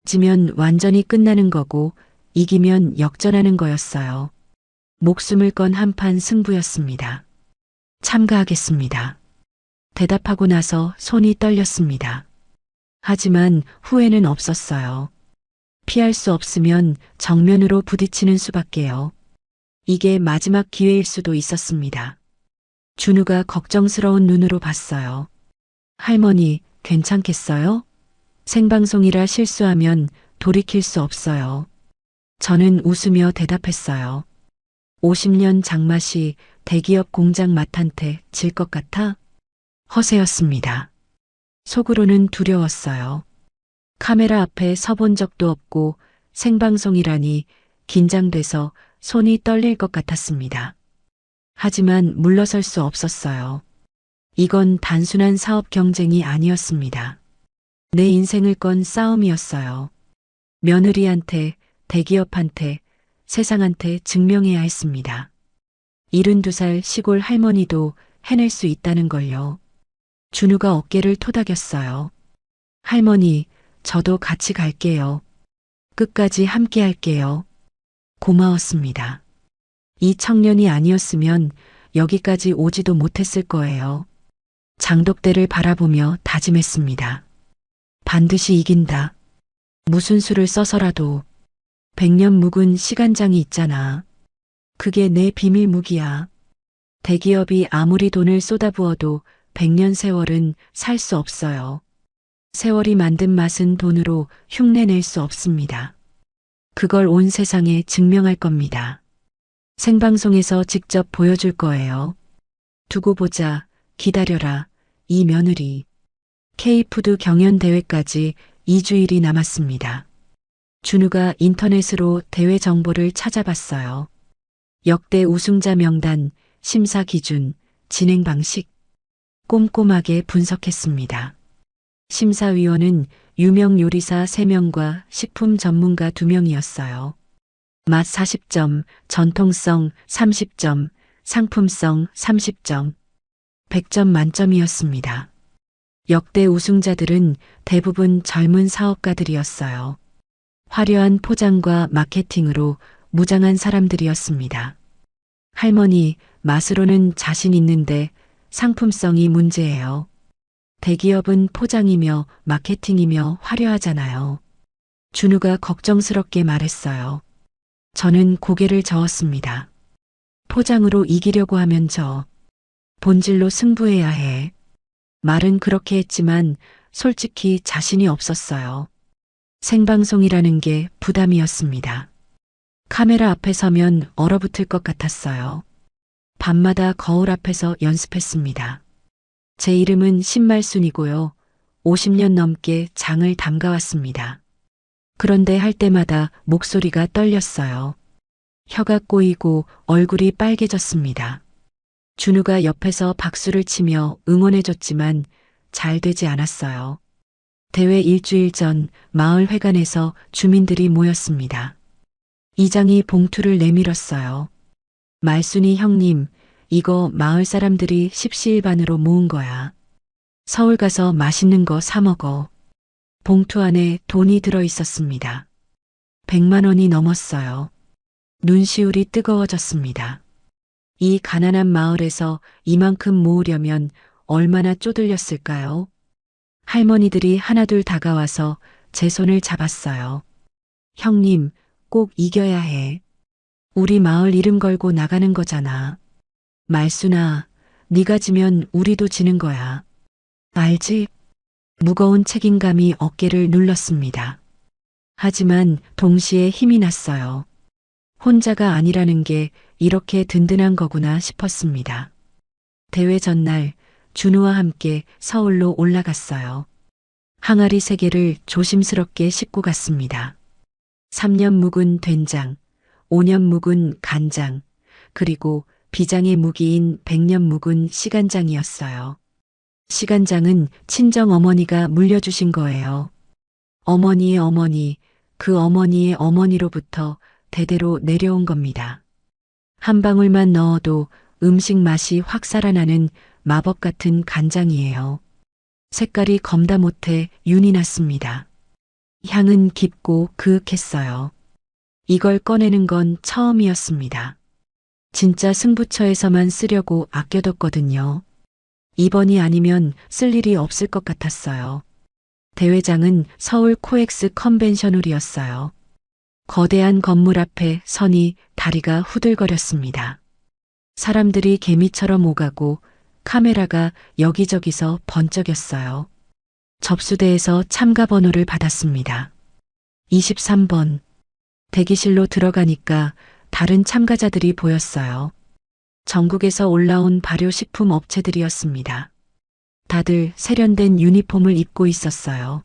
[SPEAKER 2] 지면 완전히 끝나는 거고 이기면 역전하는 거였어요. 목숨을 건 한판 승부였습니다. 참가하겠습니다. 대답하고 나서 손이 떨렸습니다. 하지만 후회는 없었어요. 피할 수 없으면 정면으로 부딪히는 수밖에요. 이게 마지막 기회일 수도 있었습니다. 준우가 걱정스러운 눈으로 봤어요. 할머니, 괜찮겠어요? 생방송이라 실수하면 돌이킬 수 없어요. 저는 웃으며 대답했어요. 50년 장맛이 대기업 공장 맛한테 질 것 같아? 허세였습니다. 속으로는 두려웠어요. 카메라 앞에 서본 적도 없고 생방송이라니 긴장돼서 손이 떨릴 것 같았습니다. 하지만 물러설 수 없었어요. 이건 단순한 사업 경쟁이 아니었습니다. 내 인생을 건 싸움이었어요. 며느리한테, 대기업한테, 세상한테 증명해야 했습니다. 72살 시골 할머니도 해낼 수 있다는 걸요. 준우가 어깨를 토닥였어요. 할머니, 저도 같이 갈게요. 끝까지 함께 할게요. 고마웠습니다. 이 청년이 아니었으면 여기까지 오지도 못했을 거예요. 장독대를 바라보며 다짐했습니다. 반드시 이긴다. 무슨 수를 써서라도 100년 묵은 시간장이 있잖아. 그게 내 비밀 무기야. 대기업이 아무리 돈을 쏟아부어도 100년 세월은 살 수 없어요. 세월이 만든 맛은 돈으로 흉내낼 수 없습니다. 그걸 온 세상에 증명할 겁니다. 생방송에서 직접 보여줄 거예요. 두고 보자, 기다려라, 이 며느리. K푸드 경연대회까지 2주일이 남았습니다. 준우가 인터넷으로 대회 정보를 찾아봤어요. 역대 우승자 명단, 심사 기준, 진행 방식 꼼꼼하게 분석했습니다. 심사위원은 유명 요리사 3명과 식품 전문가 2명이었어요. 맛 40점, 전통성 30점, 상품성 30점, 100점 만점이었습니다. 역대 우승자들은 대부분 젊은 사업가들이었어요. 화려한 포장과 마케팅으로 무장한 사람들이었습니다. 할머니, 맛으로는 자신 있는데 상품성이 문제예요. 대기업은 포장이며 마케팅이며 화려하잖아요. 준우가 걱정스럽게 말했어요. 저는 고개를 저었습니다. 포장으로 이기려고 하면 본질로 승부해야 해. 말은 그렇게 했지만 솔직히 자신이 없었어요. 생방송이라는 게 부담이었습니다. 카메라 앞에 서면 얼어붙을 것 같았어요. 밤마다 거울 앞에서 연습했습니다. 제 이름은 신말순이고요. 50년 넘게 장을 담가왔습니다. 그런데 할 때마다 목소리가 떨렸어요. 혀가 꼬이고 얼굴이 빨개졌습니다. 준우가 옆에서 박수를 치며 응원해줬지만 잘 되지 않았어요. 대회 일주일 전 마을 회관에서 주민들이 모였습니다. 이장이 봉투를 내밀었어요. 말순이 형님, 이거 마을 사람들이 십시일반으로 모은 거야. 서울 가서 맛있는 거 사 먹어. 봉투 안에 돈이 들어 있었습니다. 100만 원이 넘었어요. 눈시울이 뜨거워졌습니다. 이 가난한 마을에서 이만큼 모으려면 얼마나 쪼들렸을까요? 할머니들이 하나둘 다가와서 제 손을 잡았어요. 형님, 꼭 이겨야 해. 우리 마을 이름 걸고 나가는 거잖아. 말순아, 네가 지면 우리도 지는 거야. 알지? 무거운 책임감이 어깨를 눌렀습니다. 하지만 동시에 힘이 났어요. 혼자가 아니라는 게 이렇게 든든한 거구나 싶었습니다. 대회 전날 준우와 함께 서울로 올라갔어요. 항아리 3개를 조심스럽게 싣고 갔습니다. 3년 묵은 된장, 5년 묵은 간장, 그리고 비장의 무기인 100년 묵은 시간장이었어요. 시간장은 친정 어머니가 물려주신 거예요. 어머니의 어머니, 그 어머니의 어머니로부터 대대로 내려온 겁니다. 한 방울만 넣어도 음식 맛이 확 살아나는 마법 같은 간장이에요. 색깔이 검다 못해 윤이 났습니다. 향은 깊고 그윽했어요. 이걸 꺼내는 건 처음이었습니다. 진짜 승부처에서만 쓰려고 아껴뒀거든요. 이번이 아니면 쓸 일이 없을 것 같았어요. 대회장은 서울 코엑스 컨벤션홀이었어요. 거대한 건물 앞에 서니 다리가 후들거렸습니다. 사람들이 개미처럼 오가고 카메라가 여기저기서 번쩍였어요. 접수대에서 참가 번호를 받았습니다. 23번. 대기실로 들어가니까 다른 참가자들이 보였어요. 전국에서 올라온 발효식품 업체들이었습니다. 다들 세련된 유니폼을 입고 있었어요.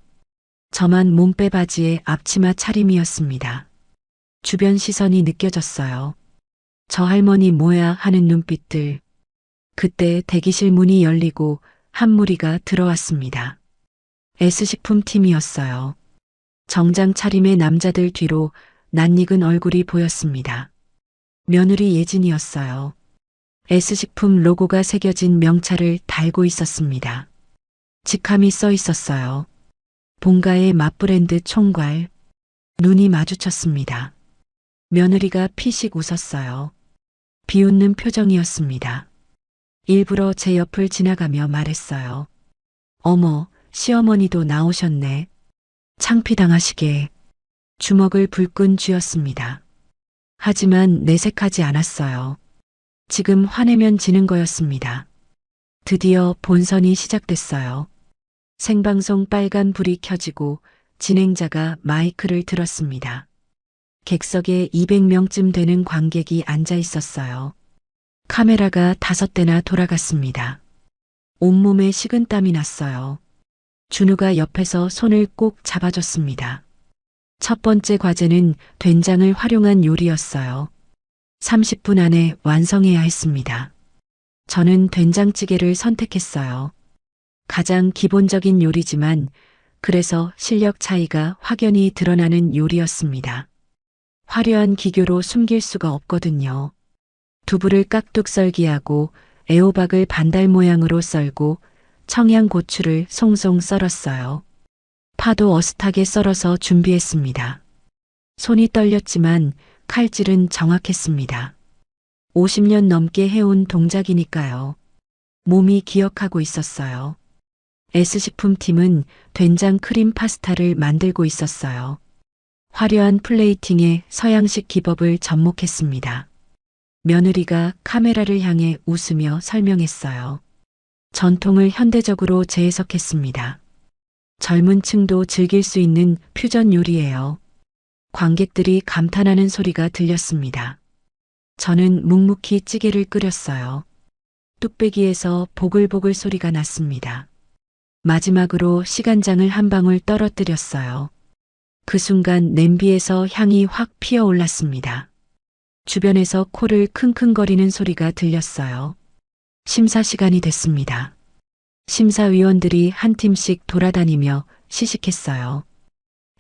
[SPEAKER 2] 저만 몸빼 바지에 앞치마 차림이었습니다. 주변 시선이 느껴졌어요. 저 할머니 뭐야 하는 눈빛들. 그때 대기실 문이 열리고 한 무리가 들어왔습니다. S식품팀이었어요. 정장 차림의 남자들 뒤로 낯익은 얼굴이 보였습니다. 며느리 예진이었어요. S식품 로고가 새겨진 명찰을 달고 있었습니다. 직함이 써 있었어요. 본가의 맛브랜드 총괄. 눈이 마주쳤습니다. 며느리가 피식 웃었어요. 비웃는 표정이었습니다. 일부러 제 옆을 지나가며 말했어요. 어머, 시어머니도 나오셨네. 창피당하시게. 주먹을 불끈 쥐었습니다. 하지만 내색하지 않았어요. 지금 화내면 지는 거였습니다. 드디어 본선이 시작됐어요. 생방송 빨간 불이 켜지고 진행자가 마이크를 들었습니다. 객석에 200명쯤 되는 관객이 앉아 있었어요. 카메라가 5대나 돌아갔습니다. 온몸에 식은땀이 났어요. 준우가 옆에서 손을 꼭 잡아줬습니다. 첫 번째 과제는 된장을 활용한 요리였어요. 30분 안에 완성해야 했습니다. 저는 된장찌개를 선택했어요. 가장 기본적인 요리지만 그래서 실력 차이가 확연히 드러나는 요리였습니다. 화려한 기교로 숨길 수가 없거든요. 두부를 깍둑 썰기하고 애호박을 반달 모양으로 썰고 청양고추를 송송 썰었어요. 파도 어슷하게 썰어서 준비했습니다. 손이 떨렸지만 칼질은 정확했습니다. 50년 넘게 해온 동작이니까요. 몸이 기억하고 있었어요. S식품팀은 된장 크림 파스타를 만들고 있었어요. 화려한 플레이팅에 서양식 기법을 접목했습니다. 며느리가 카메라를 향해 웃으며 설명했어요. 전통을 현대적으로 재해석했습니다. 젊은 층도 즐길 수 있는 퓨전 요리예요. 관객들이 감탄하는 소리가 들렸습니다. 저는 묵묵히 찌개를 끓였어요. 뚝배기에서 보글보글 소리가 났습니다. 마지막으로 시간장을 한 방울 떨어뜨렸어요. 그 순간 냄비에서 향이 확 피어올랐습니다. 주변에서 코를 킁킁거리는 소리가 들렸어요. 심사 시간이 됐습니다. 심사위원들이 한 팀씩 돌아다니며 시식했어요.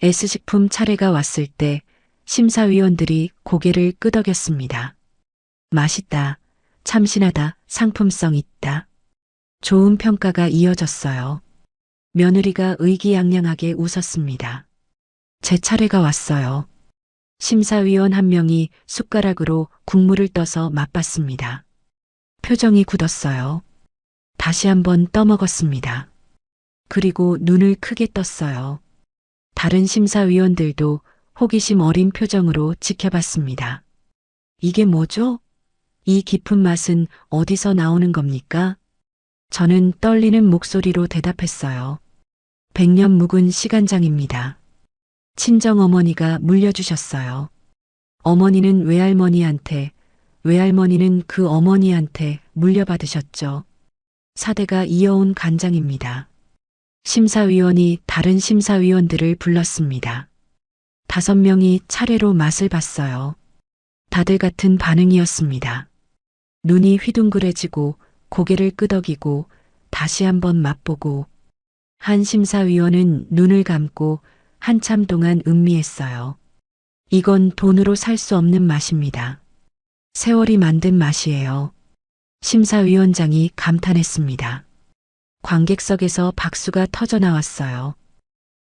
[SPEAKER 2] S식품 차례가 왔을 때 심사위원들이 고개를 끄덕였습니다. 맛있다, 참신하다, 상품성 있다. 좋은 평가가 이어졌어요. 며느리가 의기양양하게 웃었습니다. 제 차례가 왔어요. 심사위원 한 명이 숟가락으로 국물을 떠서 맛봤습니다. 표정이 굳었어요. 다시 한번 떠먹었습니다. 그리고 눈을 크게 떴어요. 다른 심사위원들도 호기심 어린 표정으로 지켜봤습니다. 이게 뭐죠? 이 깊은 맛은 어디서 나오는 겁니까? 저는 떨리는 목소리로 대답했어요. 100년 묵은 시간장입니다. 친정어머니가 물려주셨어요. 어머니는 외할머니한테, 외할머니는 그 어머니한테 물려받으셨죠. 사대가 이어온 간장입니다. 심사위원이 다른 심사위원들을 불렀습니다. 5명이 차례로 맛을 봤어요. 다들 같은 반응이었습니다. 눈이 휘둥그레지고 고개를 끄덕이고 다시 한번 맛보고 한 심사위원은 눈을 감고 한참 동안 음미했어요. 이건 돈으로 살 수 없는 맛입니다. 세월이 만든 맛이에요. 심사위원장이 감탄했습니다. 관객석에서 박수가 터져 나왔어요.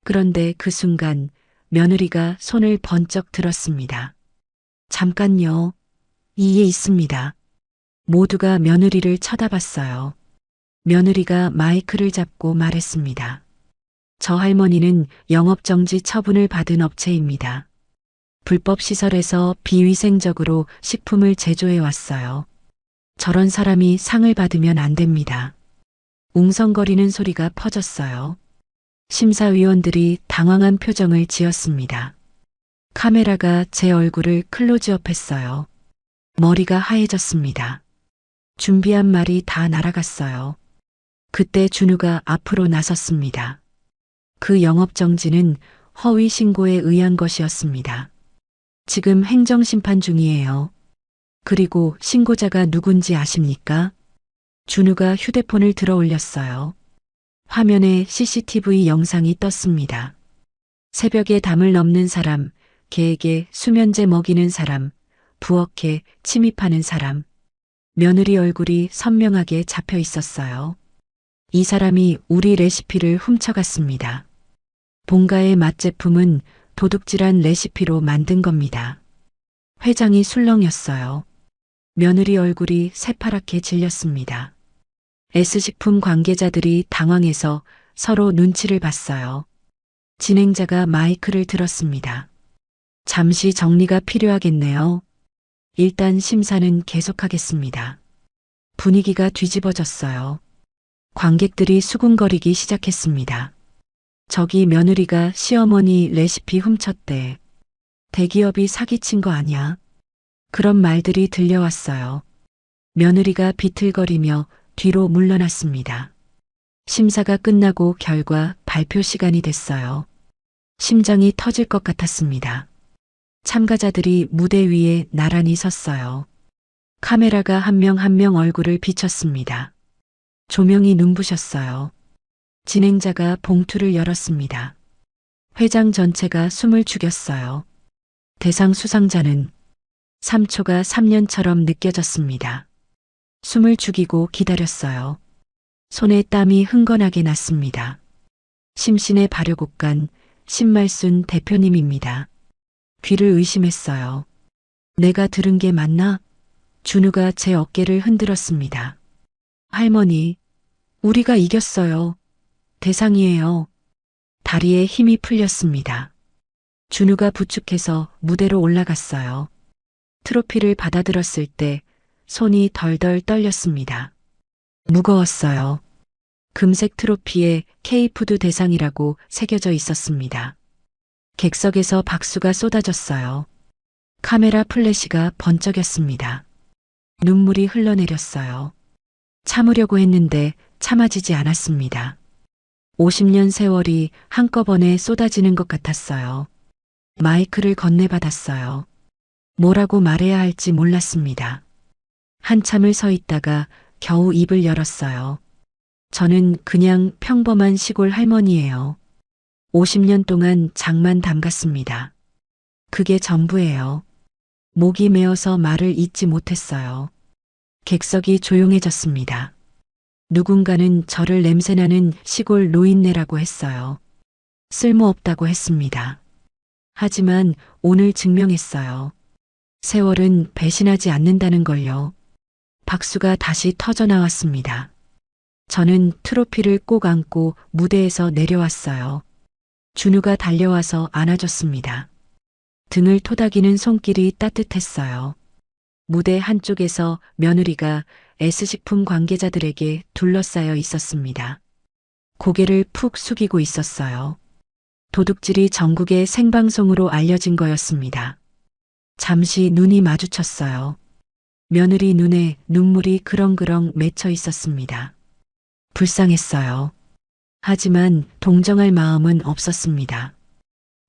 [SPEAKER 2] 그런데 그 순간 며느리가 손을 번쩍 들었습니다. 잠깐요. 이에 있습니다. 모두가 며느리를 쳐다봤어요. 며느리가 마이크를 잡고 말했습니다. 저 할머니는 영업정지 처분을 받은 업체입니다. 불법 시설에서 비위생적으로 식품을 제조해 왔어요. 저런 사람이 상을 받으면 안 됩니다. 웅성거리는 소리가 퍼졌어요. 심사위원들이 당황한 표정을 지었습니다. 카메라가 제 얼굴을 클로즈업했어요. 머리가 하얘졌습니다. 준비한 말이 다 날아갔어요. 그때 준우가 앞으로 나섰습니다. 그 영업정지는 허위 신고에 의한 것이었습니다. 지금 행정심판 중이에요. 그리고 신고자가 누군지 아십니까? 준우가 휴대폰을 들어 올렸어요. 화면에 CCTV 영상이 떴습니다. 새벽에 담을 넘는 사람, 개에게 수면제 먹이는 사람, 부엌에 침입하는 사람. 며느리 얼굴이 선명하게 잡혀 있었어요. 이 사람이 우리 레시피를 훔쳐갔습니다. 본가의 맛제품은 도둑질한 레시피로 만든 겁니다. 회장이 술렁였어요. 며느리 얼굴이 새파랗게 질렸습니다. S식품 관계자들이 당황해서 서로 눈치를 봤어요. 진행자가 마이크를 들었습니다. 잠시 정리가 필요하겠네요. 일단 심사는 계속하겠습니다. 분위기가 뒤집어졌어요. 관객들이 수군거리기 시작했습니다. 저기 며느리가 시어머니 레시피 훔쳤대. 대기업이 사기친 거 아니야? 그런 말들이 들려왔어요. 며느리가 비틀거리며 뒤로 물러났습니다. 심사가 끝나고 결과 발표 시간이 됐어요. 심장이 터질 것 같았습니다. 참가자들이 무대 위에 나란히 섰어요. 카메라가 한 명 한 명 얼굴을 비췄습니다. 조명이 눈부셨어요. 진행자가 봉투를 열었습니다. 회장 전체가 숨을 죽였어요. 대상 수상자는 3초가 3년처럼 느껴졌습니다. 숨을 죽이고 기다렸어요. 손에 땀이 흥건하게 났습니다. 심신의 발효곡간 신말순 대표님입니다. 귀를 의심했어요. 내가 들은 게 맞나? 준우가 제 어깨를 흔들었습니다. 할머니, 우리가 이겼어요. 대상이에요. 다리에 힘이 풀렸습니다. 준우가 부축해서 무대로 올라갔어요. 트로피를 받아들었을 때 손이 덜덜 떨렸습니다. 무거웠어요. 금색 트로피에 K푸드 대상이라고 새겨져 있었습니다. 객석에서 박수가 쏟아졌어요. 카메라 플래시가 번쩍였습니다. 눈물이 흘러내렸어요. 참으려고 했는데 참아지지 않았습니다. 50년 세월이 한꺼번에 쏟아지는 것 같았어요. 마이크를 건네받았어요. 뭐라고 말해야 할지 몰랐습니다. 한참을 서 있다가 겨우 입을 열었어요. 저는 그냥 평범한 시골 할머니예요. 50년 동안 장만 담갔습니다. 그게 전부예요. 목이 메어서 말을 잇지 못했어요. 객석이 조용해졌습니다. 누군가는 저를 냄새나는 시골 노인네라고 했어요. 쓸모없다고 했습니다. 하지만 오늘 증명했어요. 세월은 배신하지 않는다는 걸요. 박수가 다시 터져나왔습니다. 저는 트로피를 꼭 안고 무대에서 내려왔어요. 준우가 달려와서 안아줬습니다. 등을 토닥이는 손길이 따뜻했어요. 무대 한쪽에서 며느리가 S식품 관계자들에게 둘러싸여 있었습니다. 고개를 푹 숙이고 있었어요. 도둑질이 전국의 생방송으로 알려진 거였습니다. 잠시 눈이 마주쳤어요. 며느리 눈에 눈물이 그렁그렁 맺혀 있었습니다. 불쌍했어요. 하지만 동정할 마음은 없었습니다.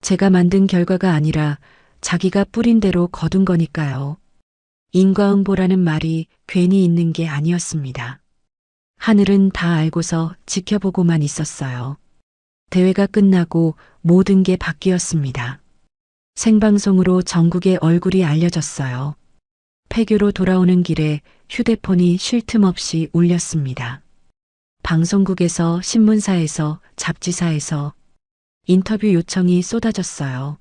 [SPEAKER 2] 제가 만든 결과가 아니라 자기가 뿌린 대로 거둔 거니까요. 인과응보라는 말이 괜히 있는 게 아니었습니다. 하늘은 다 알고서 지켜보고만 있었어요. 대회가 끝나고 모든 게 바뀌었습니다. 생방송으로 전국의 얼굴이 알려졌어요. 폐교로 돌아오는 길에 휴대폰이 쉴 틈 없이 울렸습니다. 방송국에서, 신문사에서, 잡지사에서 인터뷰 요청이 쏟아졌어요.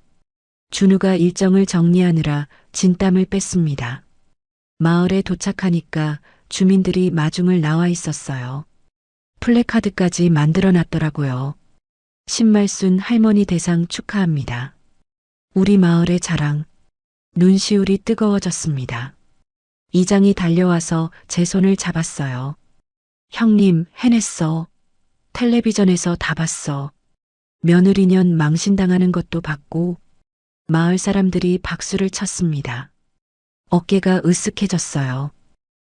[SPEAKER 2] 준우가 일정을 정리하느라 진땀을 뺐습니다. 마을에 도착하니까 주민들이 마중을 나와 있었어요. 플래카드까지 만들어 놨더라고요. 신말순 할머니 대상 축하합니다. 우리 마을의 자랑. 눈시울이 뜨거워졌습니다. 이장이 달려와서 제 손을 잡았어요. 형님, 해냈어. 텔레비전에서 다 봤어. 며느리년 망신당하는 것도 봤고. 마을 사람들이 박수를 쳤습니다. 어깨가 으쓱해졌어요.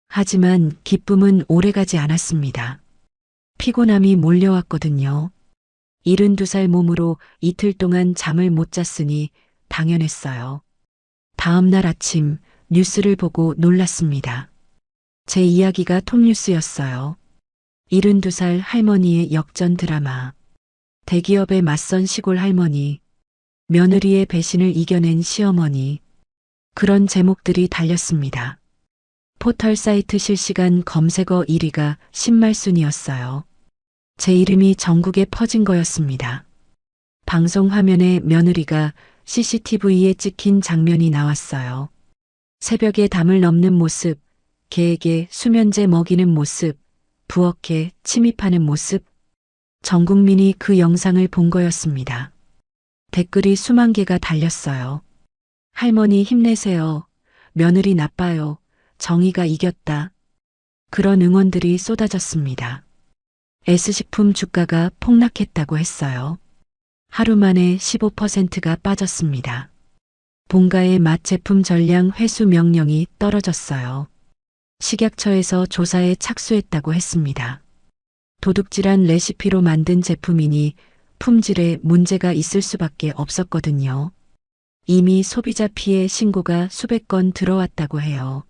[SPEAKER 2] 하지만 기쁨은 오래가지 않았습니다. 피곤함이 몰려왔거든요. 72살 몸으로 이틀 동안 잠을 못 잤으니 당연했어요. 다음 날 아침 뉴스를 보고 놀랐습니다. 제 이야기가 톱뉴스였어요. 72살 할머니의 역전 드라마. 대기업에 맞선 시골 할머니. 며느리의 배신을 이겨낸 시어머니. 그런 제목들이 달렸습니다. 포털 사이트 실시간 검색어 1위가 신말순이었어요. 제 이름이 전국에 퍼진 거였습니다. 방송 화면에 며느리가 CCTV에 찍힌 장면이 나왔어요. 새벽에 담을 넘는 모습, 개에게 수면제 먹이는 모습, 부엌에 침입하는 모습. 전 국민이 그 영상을 본 거였습니다. 댓글이 수만 개가 달렸어요. 할머니 힘내세요. 며느리 나빠요. 정의가 이겼다. 그런 응원들이 쏟아졌습니다. S식품 주가가 폭락했다고 했어요. 하루 만에 15%가 빠졌습니다. 본가의 맛 제품 전량 회수 명령이 떨어졌어요. 식약처에서 조사에 착수했다고 했습니다. 도둑질한 레시피로 만든 제품이니 품질에 문제가 있을 수밖에 없었거든요. 이미 소비자 피해 신고가 수백 건 들어왔다고 해요.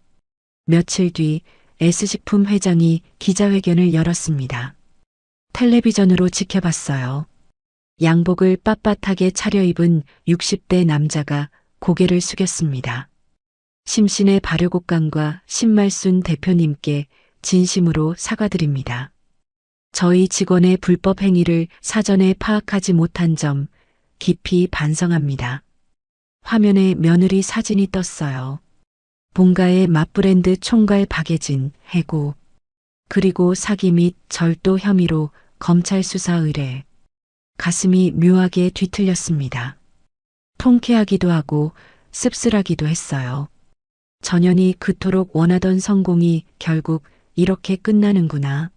[SPEAKER 2] 며칠 뒤 S식품 회장이 기자회견을 열었습니다. 텔레비전으로 지켜봤어요. 양복을 빳빳하게 차려입은 60대 남자가 고개를 숙였습니다. 심신의 발효곡간과 신말순 대표님께 진심으로 사과드립니다. 저희 직원의 불법 행위를 사전에 파악하지 못한 점 깊이 반성합니다. 화면에 며느리 사진이 떴어요. 본가의 맛브랜드 총괄 박예진, 해고. 그리고 사기 및 절도 혐의로 검찰 수사 의뢰. 가슴이 묘하게 뒤틀렸습니다. 통쾌하기도 하고 씁쓸하기도 했어요. 전현이 그토록 원하던 성공이 결국 이렇게 끝나는구나.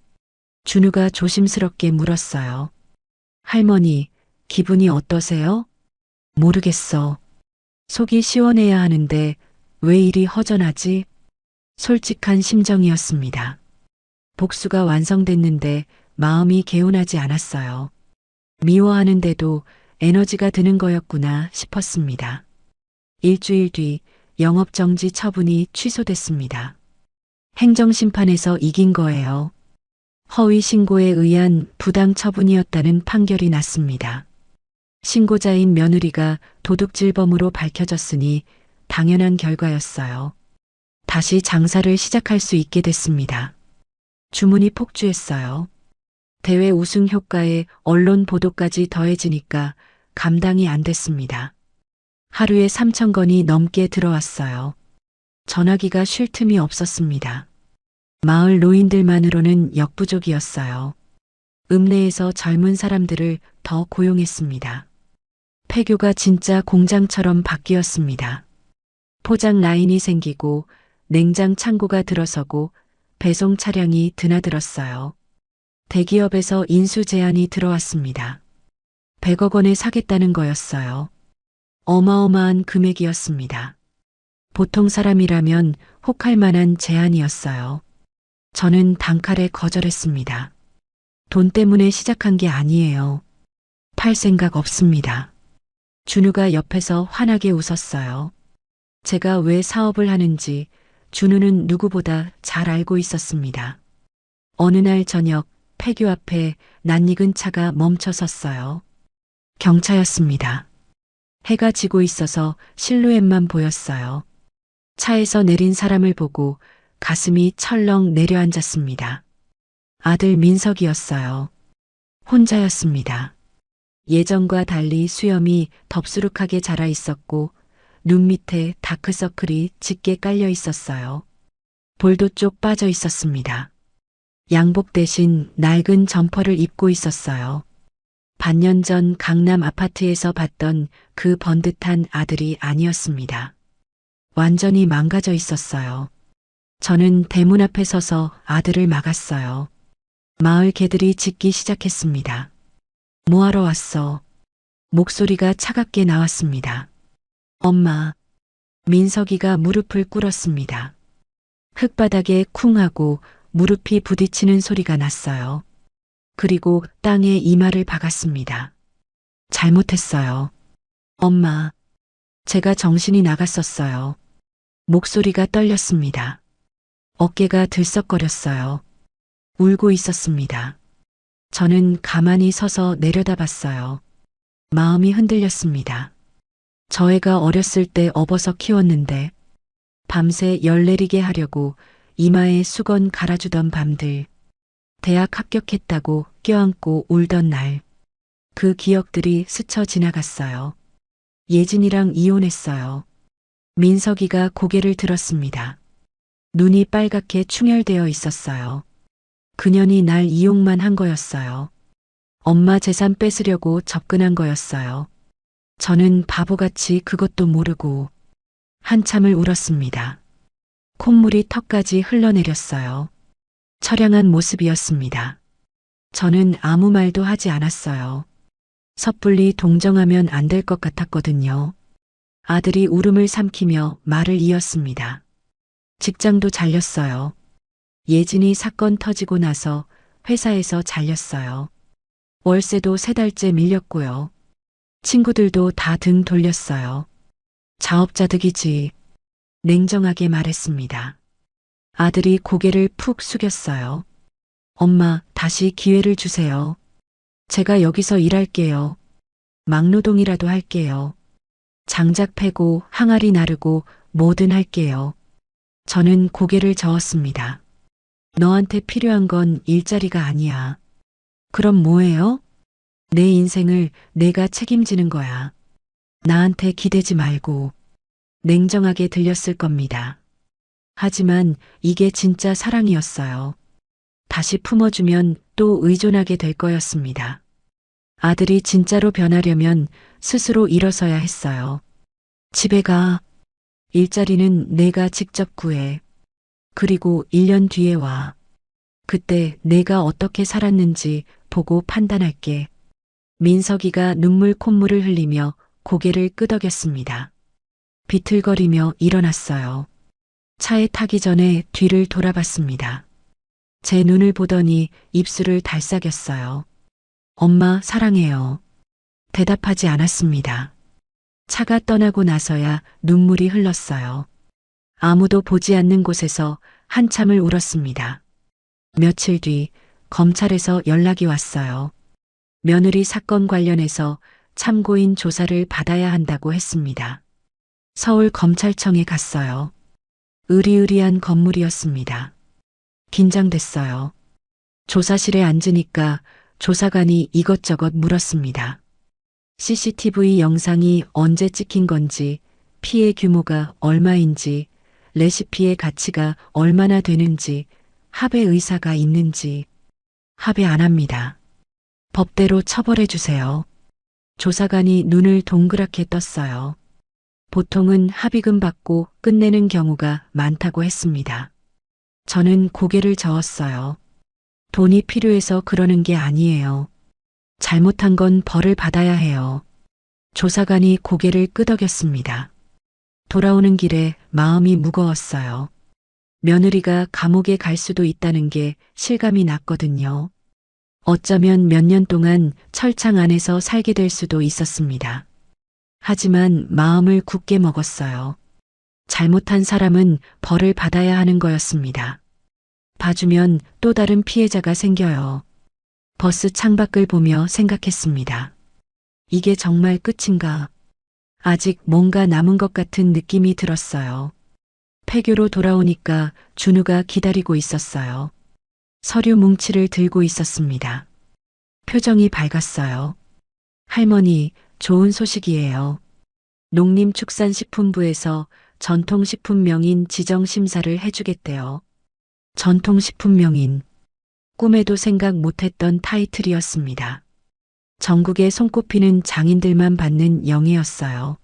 [SPEAKER 2] 준우가 조심스럽게 물었어요. 할머니, 기분이 어떠세요? 모르겠어. 속이 시원해야 하는데 왜 이리 허전하지? 솔직한 심정이었습니다. 복수가 완성됐는데 마음이 개운하지 않았어요. 미워하는데도 에너지가 드는 거였구나 싶었습니다. 일주일 뒤 영업정지 처분이 취소됐습니다. 행정심판에서 이긴 거예요. 허위 신고에 의한 부당 처분이었다는 판결이 났습니다. 신고자인 며느리가 도둑질범으로 밝혀졌으니 당연한 결과였어요. 다시 장사를 시작할 수 있게 됐습니다. 주문이 폭주했어요. 대회 우승 효과에 언론 보도까지 더해지니까 감당이 안 됐습니다. 하루에 3,000건이 넘게 들어왔어요. 전화기가 쉴 틈이 없었습니다. 마을 노인들만으로는 역부족이었어요. 읍내에서 젊은 사람들을 더 고용했습니다. 폐교가 진짜 공장처럼 바뀌었습니다. 포장 라인이 생기고 냉장 창고가 들어서고 배송 차량이 드나들었어요. 대기업에서 인수 제안이 들어왔습니다. 100억 원에 사겠다는 거였어요. 어마어마한 금액이었습니다. 보통 사람이라면 혹할 만한 제안이었어요. 저는 단칼에 거절했습니다. 돈 때문에 시작한 게 아니에요. 팔 생각 없습니다. 준우가 옆에서 환하게 웃었어요. 제가 왜 사업을 하는지 준우는 누구보다 잘 알고 있었습니다. 어느 날 저녁 폐교 앞에 낯익은 차가 멈춰 섰어요. 경차였습니다. 해가 지고 있어서 실루엣만 보였어요. 차에서 내린 사람을 보고 가슴이 철렁 내려앉았습니다. 아들 민석이었어요. 혼자였습니다. 예전과 달리 수염이 덥수룩하게 자라 있었고 눈 밑에 다크서클이 짙게 깔려 있었어요. 볼도 쪽 빠져 있었습니다. 양복 대신 낡은 점퍼를 입고 있었어요. 반년 전 강남 아파트에서 봤던 그 번듯한 아들이 아니었습니다. 완전히 망가져 있었어요. 저는 대문 앞에 서서 아들을 막았어요. 마을 개들이 짖기 시작했습니다. 뭐하러 왔어? 목소리가 차갑게 나왔습니다. 엄마. 민석이가 무릎을 꿇었습니다. 흙바닥에 쿵 하고 무릎이 부딪히는 소리가 났어요. 그리고 땅에 이마를 박았습니다. 잘못했어요. 엄마. 제가 정신이 나갔었어요. 목소리가 떨렸습니다. 어깨가 들썩거렸어요. 울고 있었습니다. 저는 가만히 서서 내려다봤어요. 마음이 흔들렸습니다. 저 애가 어렸을 때 업어서 키웠는데 밤새 열 내리게 하려고 이마에 수건 갈아주던 밤들, 대학 합격했다고 껴안고 울던 날, 그 기억들이 스쳐 지나갔어요. 예진이랑 이혼했어요. 민석이가 고개를 들었습니다. 눈이 빨갛게 충혈되어 있었어요. 그년이 날 이용만 한 거였어요. 엄마 재산 뺏으려고 접근한 거였어요. 저는 바보같이 그것도 모르고 한참을 울었습니다. 콧물이 턱까지 흘러내렸어요. 처량한 모습이었습니다. 저는 아무 말도 하지 않았어요. 섣불리 동정하면 안 될 것 같았거든요. 아들이 울음을 삼키며 말을 이었습니다. 직장도 잘렸어요. 예진이 사건 터지고 나서 회사에서 잘렸어요. 월세도 3달째 밀렸고요. 친구들도 다 등 돌렸어요. 자업자득이지. 냉정하게 말했습니다. 아들이 고개를 푹 숙였어요. 엄마, 다시 기회를 주세요. 제가 여기서 일할게요. 막노동이라도 할게요. 장작 패고 항아리 나르고 뭐든 할게요. 저는 고개를 저었습니다. 너한테 필요한 건 일자리가 아니야. 그럼 뭐예요? 내 인생을 내가 책임지는 거야. 나한테 기대지 말고. 냉정하게 들렸을 겁니다. 하지만 이게 진짜 사랑이었어요. 다시 품어주면 또 의존하게 될 거였습니다. 아들이 진짜로 변하려면 스스로 일어서야 했어요. 집에 가. 일자리는 내가 직접 구해. 그리고 1년 뒤에 와. 그때 내가 어떻게 살았는지 보고 판단할게. 민석이가 눈물 콧물을 흘리며 고개를 끄덕였습니다. 비틀거리며 일어났어요. 차에 타기 전에 뒤를 돌아봤습니다. 제 눈을 보더니 입술을 달싹였어요. 엄마 사랑해요. 대답하지 않았습니다. 차가 떠나고 나서야 눈물이 흘렀어요. 아무도 보지 않는 곳에서 한참을 울었습니다. 며칠 뒤 검찰에서 연락이 왔어요. 며느리 사건 관련해서 참고인 조사를 받아야 한다고 했습니다. 서울 검찰청에 갔어요. 으리으리한 건물이었습니다. 긴장됐어요. 조사실에 앉으니까 조사관이 이것저것 물었습니다. CCTV 영상이 언제 찍힌 건지, 피해 규모가 얼마인지, 레시피의 가치가 얼마나 되는지, 합의 의사가 있는지. 합의 안 합니다. 법대로 처벌해 주세요. 조사관이 눈을 동그랗게 떴어요. 보통은 합의금 받고 끝내는 경우가 많다고 했습니다. 저는 고개를 저었어요. 돈이 필요해서 그러는 게 아니에요. 잘못한 건 벌을 받아야 해요. 조사관이 고개를 끄덕였습니다. 돌아오는 길에 마음이 무거웠어요. 며느리가 감옥에 갈 수도 있다는 게 실감이 났거든요. 어쩌면 몇 년 동안 철창 안에서 살게 될 수도 있었습니다. 하지만 마음을 굳게 먹었어요. 잘못한 사람은 벌을 받아야 하는 거였습니다. 봐주면 또 다른 피해자가 생겨요. 버스 창밖을 보며 생각했습니다. 이게 정말 끝인가? 아직 뭔가 남은 것 같은 느낌이 들었어요. 폐교로 돌아오니까 준우가 기다리고 있었어요. 서류 뭉치를 들고 있었습니다. 표정이 밝았어요. 할머니, 좋은 소식이에요. 농림축산식품부에서 전통식품명인 지정심사를 해주겠대요. 전통식품명인. 꿈에도 생각 못했던 타이틀이었습니다. 전국에 손꼽히는 장인들만 받는 영예였어요.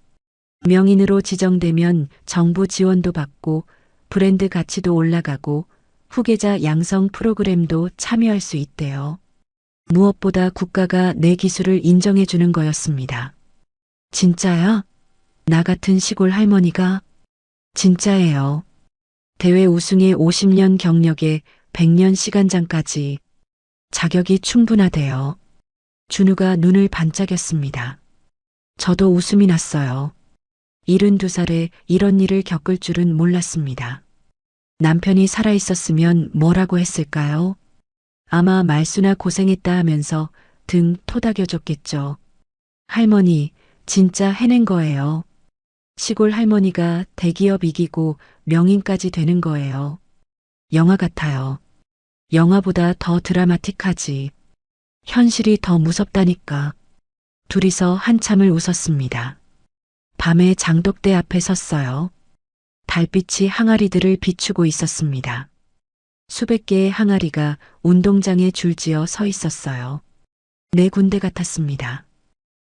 [SPEAKER 2] 명인으로 지정되면 정부 지원도 받고 브랜드 가치도 올라가고 후계자 양성 프로그램도 참여할 수 있대요. 무엇보다 국가가 내 기술을 인정해 주는 거였습니다. 진짜야? 나 같은 시골 할머니가? 진짜예요. 대회 우승에 50년 경력에 100년 시간장까지 자격이 충분하대요. 준우가 눈을 반짝였습니다. 저도 웃음이 났어요. 72살에 이런 일을 겪을 줄은 몰랐습니다. 남편이 살아있었으면 뭐라고 했을까요? 아마 말수나 고생했다 하면서 등 토닥여줬겠죠. 할머니, 진짜 해낸 거예요. 시골 할머니가 대기업 이기고 명인까지 되는 거예요. 영화 같아요. 영화보다 더 드라마틱하지. 현실이 더 무섭다니까. 둘이서 한참을 웃었습니다. 밤에 장독대 앞에 섰어요. 달빛이 항아리들을 비추고 있었습니다. 수백 개의 항아리가 운동장에 줄지어 서 있었어요. 네 군데 같았습니다.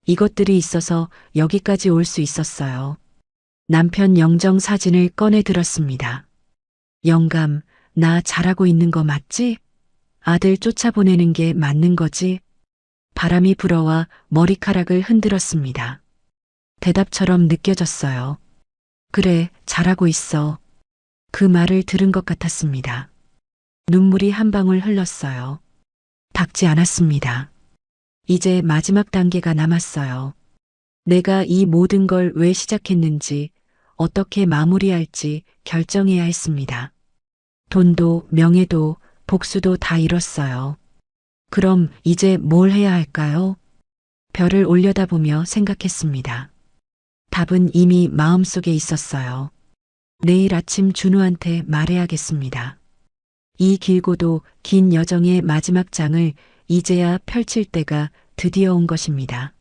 [SPEAKER 2] 이것들이 있어서 여기까지 올 수 있었어요. 남편 영정 사진을 꺼내 들었습니다. 영감, 나 잘하고 있는 거 맞지? 아들 쫓아보내는 게 맞는 거지? 바람이 불어와 머리카락을 흔들었습니다. 대답처럼 느껴졌어요. 그래, 잘하고 있어. 그 말을 들은 것 같았습니다. 눈물이 한 방울 흘렀어요. 닿지 않았습니다. 이제 마지막 단계가 남았어요. 내가 이 모든 걸 왜 시작했는지, 어떻게 마무리할지 결정해야 했습니다. 돈도 명예도 복수도 다 잃었어요. 그럼 이제 뭘 해야 할까요? 별을 올려다보며 생각했습니다. 답은 이미 마음속에 있었어요. 내일 아침 준우한테 말해야겠습니다. 이 길고도 긴 여정의 마지막 장을 이제야 펼칠 때가 드디어 온 것입니다.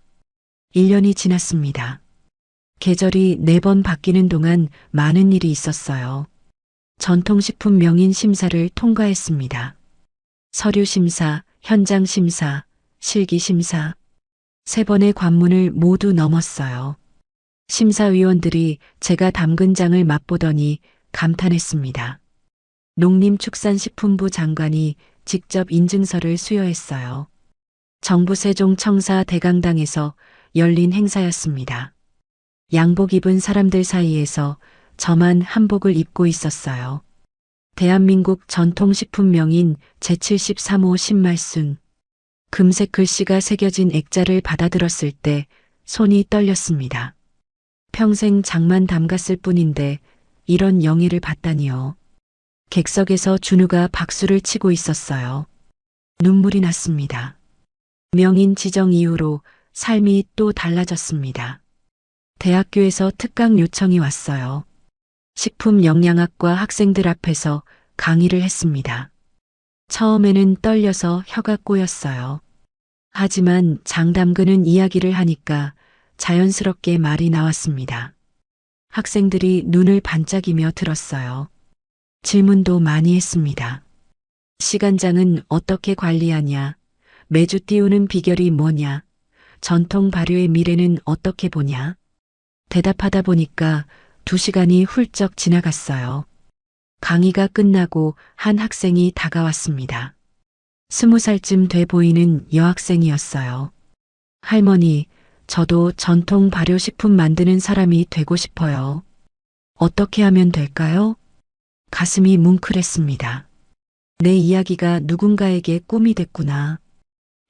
[SPEAKER 2] 1년이 지났습니다. 계절이 4번 바뀌는 동안 많은 일이 있었어요. 전통식품 명인 심사를 통과했습니다. 서류 심사, 현장 심사, 실기 심사. 3번의 관문을 모두 넘었어요. 심사위원들이 제가 담근 장을 맛보더니 감탄했습니다. 농림축산식품부 장관이 직접 인증서를 수여했어요. 정부 세종청사 대강당에서 열린 행사였습니다. 양복 입은 사람들 사이에서 저만 한복을 입고 있었어요. 대한민국 전통식품 명인 제73호 신말순. 금색 글씨가 새겨진 액자를 받아들었을 때 손이 떨렸습니다. 평생 장만 담갔을 뿐인데 이런 영예를 받다니요. 객석에서 준우가 박수를 치고 있었어요. 눈물이 났습니다. 명인 지정 이후로 삶이 또 달라졌습니다. 대학교에서 특강 요청이 왔어요. 식품영양학과 학생들 앞에서 강의를 했습니다. 처음에는 떨려서 혀가 꼬였어요. 하지만 장담그는 이야기를 하니까 자연스럽게 말이 나왔습니다. 학생들이 눈을 반짝이며 들었어요. 질문도 많이 했습니다. 시간장은 어떻게 관리하냐? 매주 띄우는 비결이 뭐냐? 전통 발효의 미래는 어떻게 보냐? 대답하다 보니까 2시간이 훌쩍 지나갔어요. 강의가 끝나고 한 학생이 다가왔습니다. 20살쯤 돼 보이는 여학생이었어요. 할머니, 저도 전통 발효식품 만드는 사람이 되고 싶어요. 어떻게 하면 될까요? 가슴이 뭉클했습니다. 내 이야기가 누군가에게 꿈이 됐구나.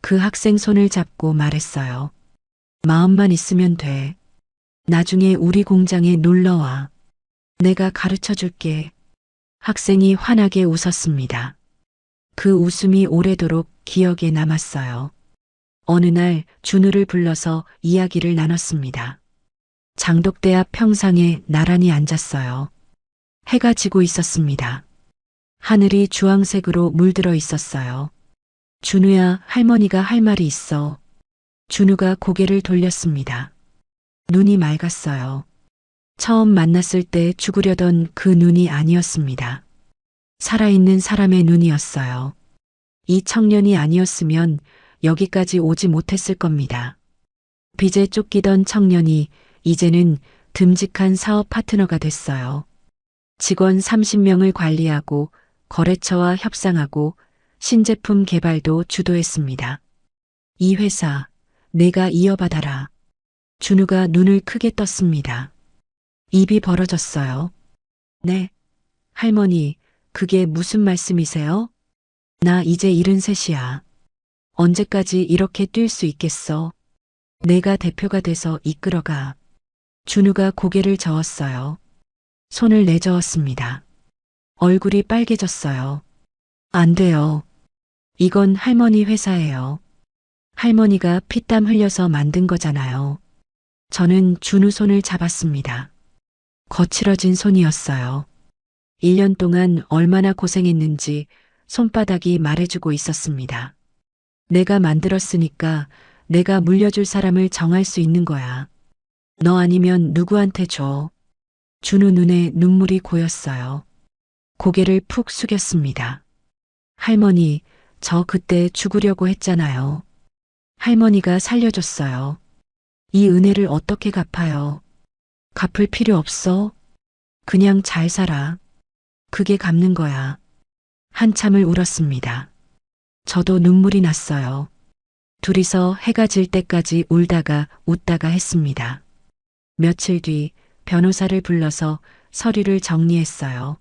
[SPEAKER 2] 그 학생 손을 잡고 말했어요. 마음만 있으면 돼. 나중에 우리 공장에 놀러와. 내가 가르쳐 줄게. 학생이 환하게 웃었습니다. 그 웃음이 오래도록 기억에 남았어요. 어느 날 준우를 불러서 이야기를 나눴습니다. 장독대 앞 평상에 나란히 앉았어요. 해가 지고 있었습니다. 하늘이 주황색으로 물들어 있었어요. 준우야, 할머니가 할 말이 있어. 준우가 고개를 돌렸습니다. 눈이 맑았어요. 처음 만났을 때 죽으려던 그 눈이 아니었습니다. 살아있는 사람의 눈이었어요. 이 청년이 아니었으면 여기까지 오지 못했을 겁니다. 빚에 쫓기던 청년이 이제는 듬직한 사업 파트너가 됐어요. 직원 30명을 관리하고 거래처와 협상하고 신제품 개발도 주도했습니다. 이 회사 내가 이어받아라. 준우가 눈을 크게 떴습니다. 입이 벌어졌어요. 네, 할머니, 그게 무슨 말씀이세요? 나 이제 73이야. 언제까지 이렇게 뛸 수 있겠어? 내가 대표가 돼서 이끌어가. 준우가 고개를 저었어요. 손을 내저었습니다. 얼굴이 빨개졌어요. 안 돼요. 이건 할머니 회사예요. 할머니가 피땀 흘려서 만든 거잖아요. 저는 준우 손을 잡았습니다. 거칠어진 손이었어요. 1년 동안 얼마나 고생했는지 손바닥이 말해주고 있었습니다. 내가 만들었으니까 내가 물려줄 사람을 정할 수 있는 거야. 너 아니면 누구한테 줘. 준우 눈에 눈물이 고였어요. 고개를 푹 숙였습니다. 할머니, 저 그때 죽으려고 했잖아요. 할머니가 살려줬어요. 이 은혜를 어떻게 갚아요? 갚을 필요 없어. 그냥 잘 살아. 그게 갚는 거야. 한참을 울었습니다. 저도 눈물이 났어요. 둘이서 해가 질 때까지 울다가 웃다가 했습니다. 며칠 뒤 변호사를 불러서 서류를 정리했어요.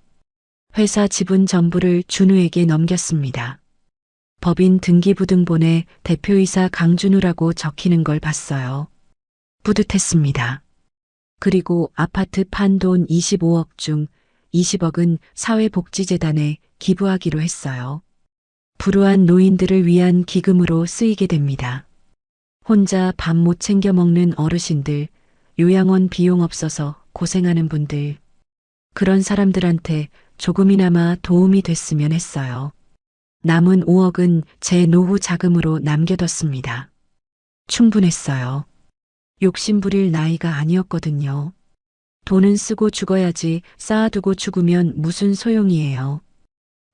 [SPEAKER 2] 회사 지분 전부를 준우에게 넘겼습니다. 법인 등기부등본에 대표이사 강준우라고 적히는 걸 봤어요. 뿌듯했습니다. 그리고 아파트 판 돈 25억 중 20억은 사회복지재단에 기부하기로 했어요. 불우한 노인들을 위한 기금으로 쓰이게 됩니다. 혼자 밥 못 챙겨 먹는 어르신들, 요양원 비용 없어서 고생하는 분들, 그런 사람들한테 조금이나마 도움이 됐으면 했어요. 남은 5억은 제 노후 자금으로 남겨뒀습니다. 충분했어요. 욕심 부릴 나이가 아니었거든요. 돈은 쓰고 죽어야지 쌓아두고 죽으면 무슨 소용이에요.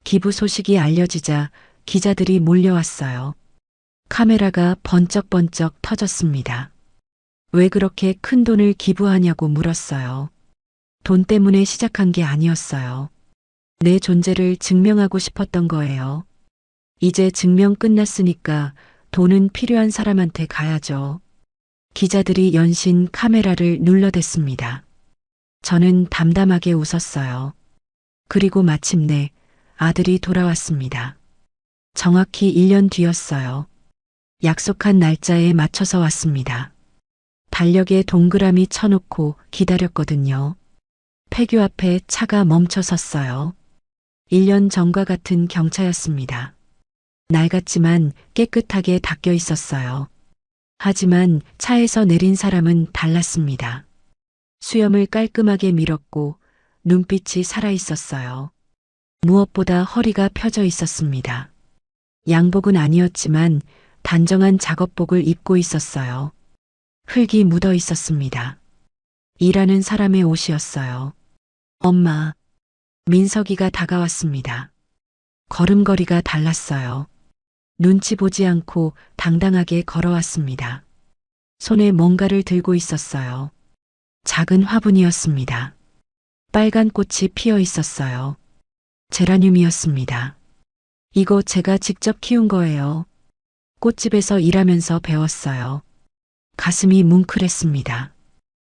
[SPEAKER 2] 기부 소식이 알려지자 기자들이 몰려왔어요. 카메라가 번쩍번쩍 터졌습니다. 왜 그렇게 큰 돈을 기부하냐고 물었어요. 돈 때문에 시작한 게 아니었어요. 내 존재를 증명하고 싶었던 거예요. 이제 증명 끝났으니까 돈은 필요한 사람한테 가야죠. 기자들이 연신 카메라를 눌러댔습니다. 저는 담담하게 웃었어요. 그리고 마침내 아들이 돌아왔습니다. 정확히 1년 뒤였어요. 약속한 날짜에 맞춰서 왔습니다. 달력에 동그라미 쳐놓고 기다렸거든요. 폐교 앞에 차가 멈춰 섰어요. 1년 전과 같은 경차였습니다. 낡았지만 깨끗하게 닦여 있었어요. 하지만 차에서 내린 사람은 달랐습니다. 수염을 깔끔하게 밀었고 눈빛이 살아 있었어요. 무엇보다 허리가 펴져 있었습니다. 양복은 아니었지만 단정한 작업복을 입고 있었어요. 흙이 묻어 있었습니다. 일하는 사람의 옷이었어요. 엄마. 민석이가 다가왔습니다. 걸음걸이가 달랐어요. 눈치 보지 않고 당당하게 걸어왔습니다. 손에 뭔가를 들고 있었어요. 작은 화분이었습니다. 빨간 꽃이 피어 있었어요. 제라늄이었습니다. 이거 제가 직접 키운 거예요. 꽃집에서 일하면서 배웠어요. 가슴이 뭉클했습니다.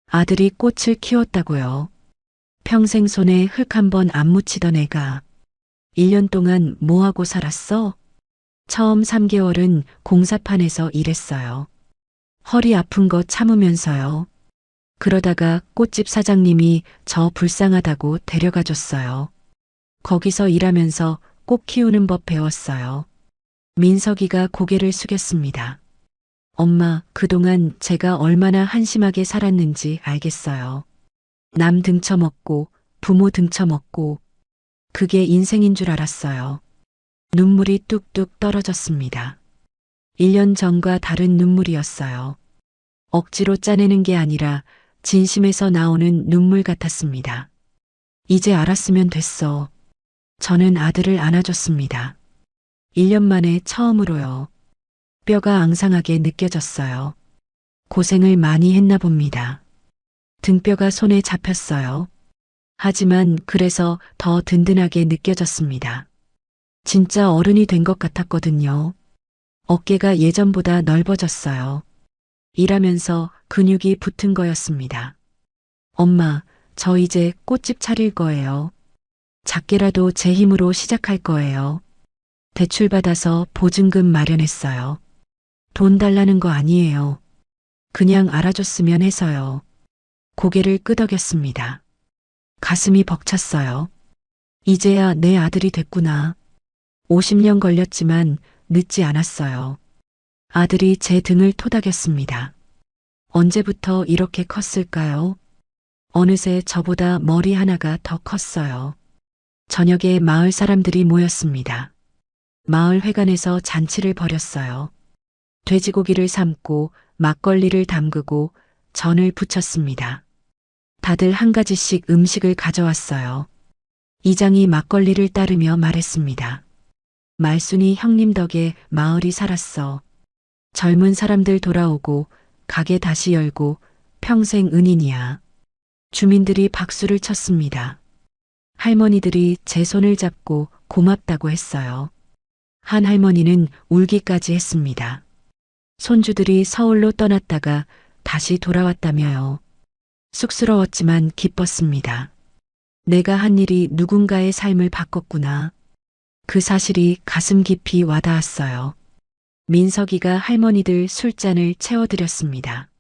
[SPEAKER 2] 아들이 꽃을 키웠다고요. 평생 손에 흙 한 번 안 묻히던 애가 1년 동안 뭐하고 살았어? 처음 3개월은 공사판에서 일했어요. 허리 아픈 거 참으면서요. 그러다가 꽃집 사장님이 저 불쌍하다고 데려가 줬어요. 거기서 일하면서 꽃 키우는 법 배웠어요. 민석이가 고개를 숙였습니다. 엄마, 그동안 제가 얼마나 한심하게 살았는지 알겠어요. 남 등쳐먹고 부모 등쳐먹고 그게 인생인 줄 알았어요. 눈물이 뚝뚝 떨어졌습니다. 1년 전과 다른 눈물이었어요. 억지로 짜내는 게 아니라 진심에서 나오는 눈물 같았습니다. 이제 알았으면 됐어. 저는 아들을 안아줬습니다. 1년 만에 처음으로요. 뼈가 앙상하게 느껴졌어요. 고생을 많이 했나 봅니다. 등뼈가 손에 잡혔어요. 하지만 그래서 더 든든하게 느껴졌습니다. 진짜 어른이 된 것 같았거든요. 어깨가 예전보다 넓어졌어요. 일하면서 근육이 붙은 거였습니다. 엄마, 저 이제 꽃집 차릴 거예요. 작게라도 제 힘으로 시작할 거예요. 대출받아서 보증금 마련했어요. 돈 달라는 거 아니에요. 그냥 알아줬으면 해서요. 고개를 끄덕였습니다. 가슴이 벅찼어요. 이제야 내 아들이 됐구나. 50년 걸렸지만 늦지 않았어요. 아들이 제 등을 토닥였습니다. 언제부터 이렇게 컸을까요? 어느새 저보다 머리 하나가 더 컸어요. 저녁에 마을 사람들이 모였습니다. 마을 회관에서 잔치를 벌였어요. 돼지고기를 삶고 막걸리를 담그고 전을 부쳤습니다. 다들 한 가지씩 음식을 가져왔어요. 이장이 막걸리를 따르며 말했습니다. 말순이 형님 덕에 마을이 살았어. 젊은 사람들 돌아오고 가게 다시 열고 평생 은인이야. 주민들이 박수를 쳤습니다. 할머니들이 제 손을 잡고 고맙다고 했어요. 한 할머니는 울기까지 했습니다. 손주들이 서울로 떠났다가 다시 돌아왔다며요. 쑥스러웠지만 기뻤습니다. 내가 한 일이 누군가의 삶을 바꿨구나. 그 사실이 가슴 깊이 와닿았어요. 민석이가 할머니들 술잔을 채워드렸습니다.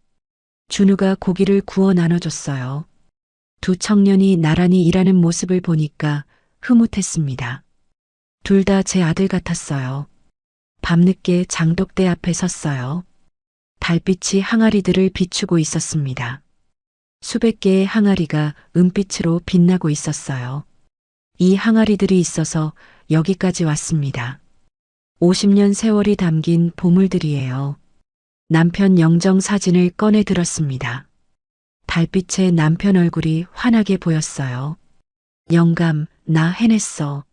[SPEAKER 2] 준우가 고기를 구워 나눠줬어요. 두 청년이 나란히 일하는 모습을 보니까 흐뭇했습니다. 둘 다 제 아들 같았어요. 밤늦게 장독대 앞에 섰어요. 달빛이 항아리들을 비추고 있었습니다. 수백 개의 항아리가 은빛으로 빛나고 있었어요. 이 항아리들이 있어서 여기까지 왔습니다. 50년 세월이 담긴 보물들이에요. 남편 영정 사진을 꺼내 들었습니다. 달빛에 남편 얼굴이 환하게 보였어요. 영감, 나 해냈어.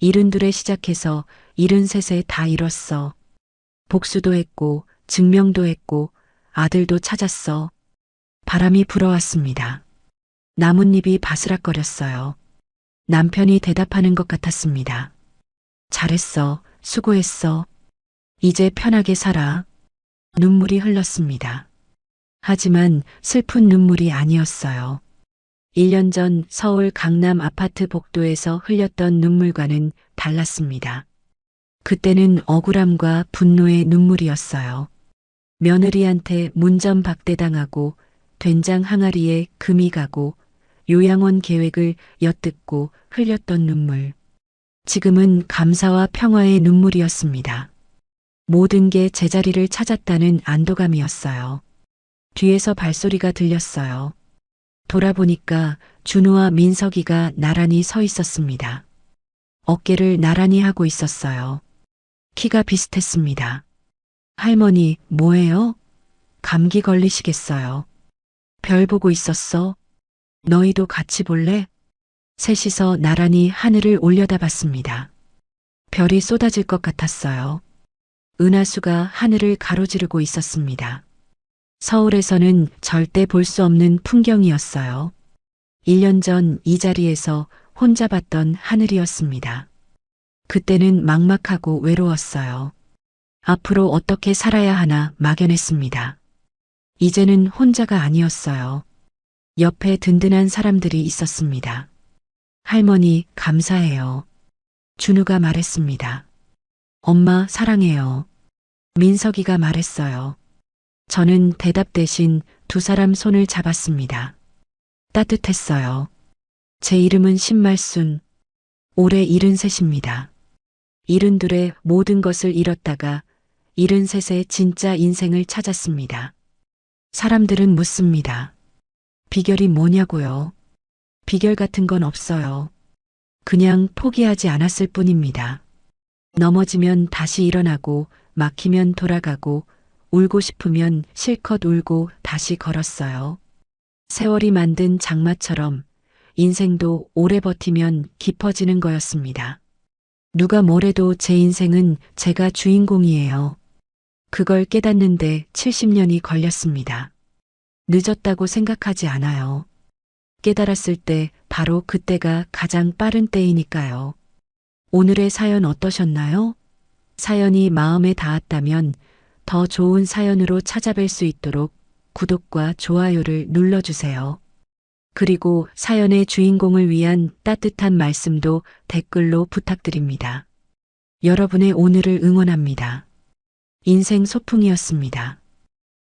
[SPEAKER 2] 72에 시작해서 73에 다 이뤘어. 복수도 했고 증명도 했고 아들도 찾았어. 바람이 불어왔습니다. 나뭇잎이 바스락거렸어요. 남편이 대답하는 것 같았습니다. 잘했어. 수고했어. 이제 편하게 살아. 눈물이 흘렀습니다. 하지만 슬픈 눈물이 아니었어요. 1년 전 서울 강남 아파트 복도에서 흘렸던 눈물과는 달랐습니다. 그때는 억울함과 분노의 눈물이었어요. 며느리한테 문전박대당하고 된장 항아리에 금이 가고 요양원 계획을 엿듣고 흘렸던 눈물. 지금은 감사와 평화의 눈물이었습니다. 모든 게 제자리를 찾았다는 안도감이었어요. 뒤에서 발소리가 들렸어요. 돌아보니까 준우와 민석이가 나란히 서 있었습니다. 어깨를 나란히 하고 있었어요. 키가 비슷했습니다. 할머니, 뭐해요? 감기 걸리시겠어요. 별 보고 있었어? 너희도 같이 볼래? 셋이서 나란히 하늘을 올려다봤습니다. 별이 쏟아질 것 같았어요. 은하수가 하늘을 가로지르고 있었습니다. 서울에서는 절대 볼 수 없는 풍경이었어요. 1년 전 이 자리에서 혼자 봤던 하늘이었습니다. 그때는 막막하고 외로웠어요. 앞으로 어떻게 살아야 하나 막연했습니다. 이제는 혼자가 아니었어요. 옆에 든든한 사람들이 있었습니다. 할머니, 감사해요. 준우가 말했습니다. 엄마, 사랑해요. 민석이가 말했어요. 저는 대답 대신 두 사람 손을 잡았습니다. 따뜻했어요. 제 이름은 신말순. 올해 73입니다. 72에 모든 것을 잃었다가 73에 진짜 인생을 찾았습니다. 사람들은 묻습니다. 비결이 뭐냐고요? 비결 같은 건 없어요. 그냥 포기하지 않았을 뿐입니다. 넘어지면 다시 일어나고 막히면 돌아가고 울고 싶으면 실컷 울고 다시 걸었어요. 세월이 만든 장마처럼 인생도 오래 버티면 깊어지는 거였습니다. 누가 뭐래도 제 인생은 제가 주인공이에요. 그걸 깨닫는데 70년이 걸렸습니다. 늦었다고 생각하지 않아요. 깨달았을 때 바로 그때가 가장 빠른 때이니까요. 오늘의 사연 어떠셨나요? 사연이 마음에 닿았다면 더 좋은 사연으로 찾아뵐 수 있도록 구독과 좋아요를 눌러주세요. 그리고 사연의 주인공을 위한 따뜻한 말씀도 댓글로 부탁드립니다. 여러분의 오늘을 응원합니다. 인생 소풍이었습니다.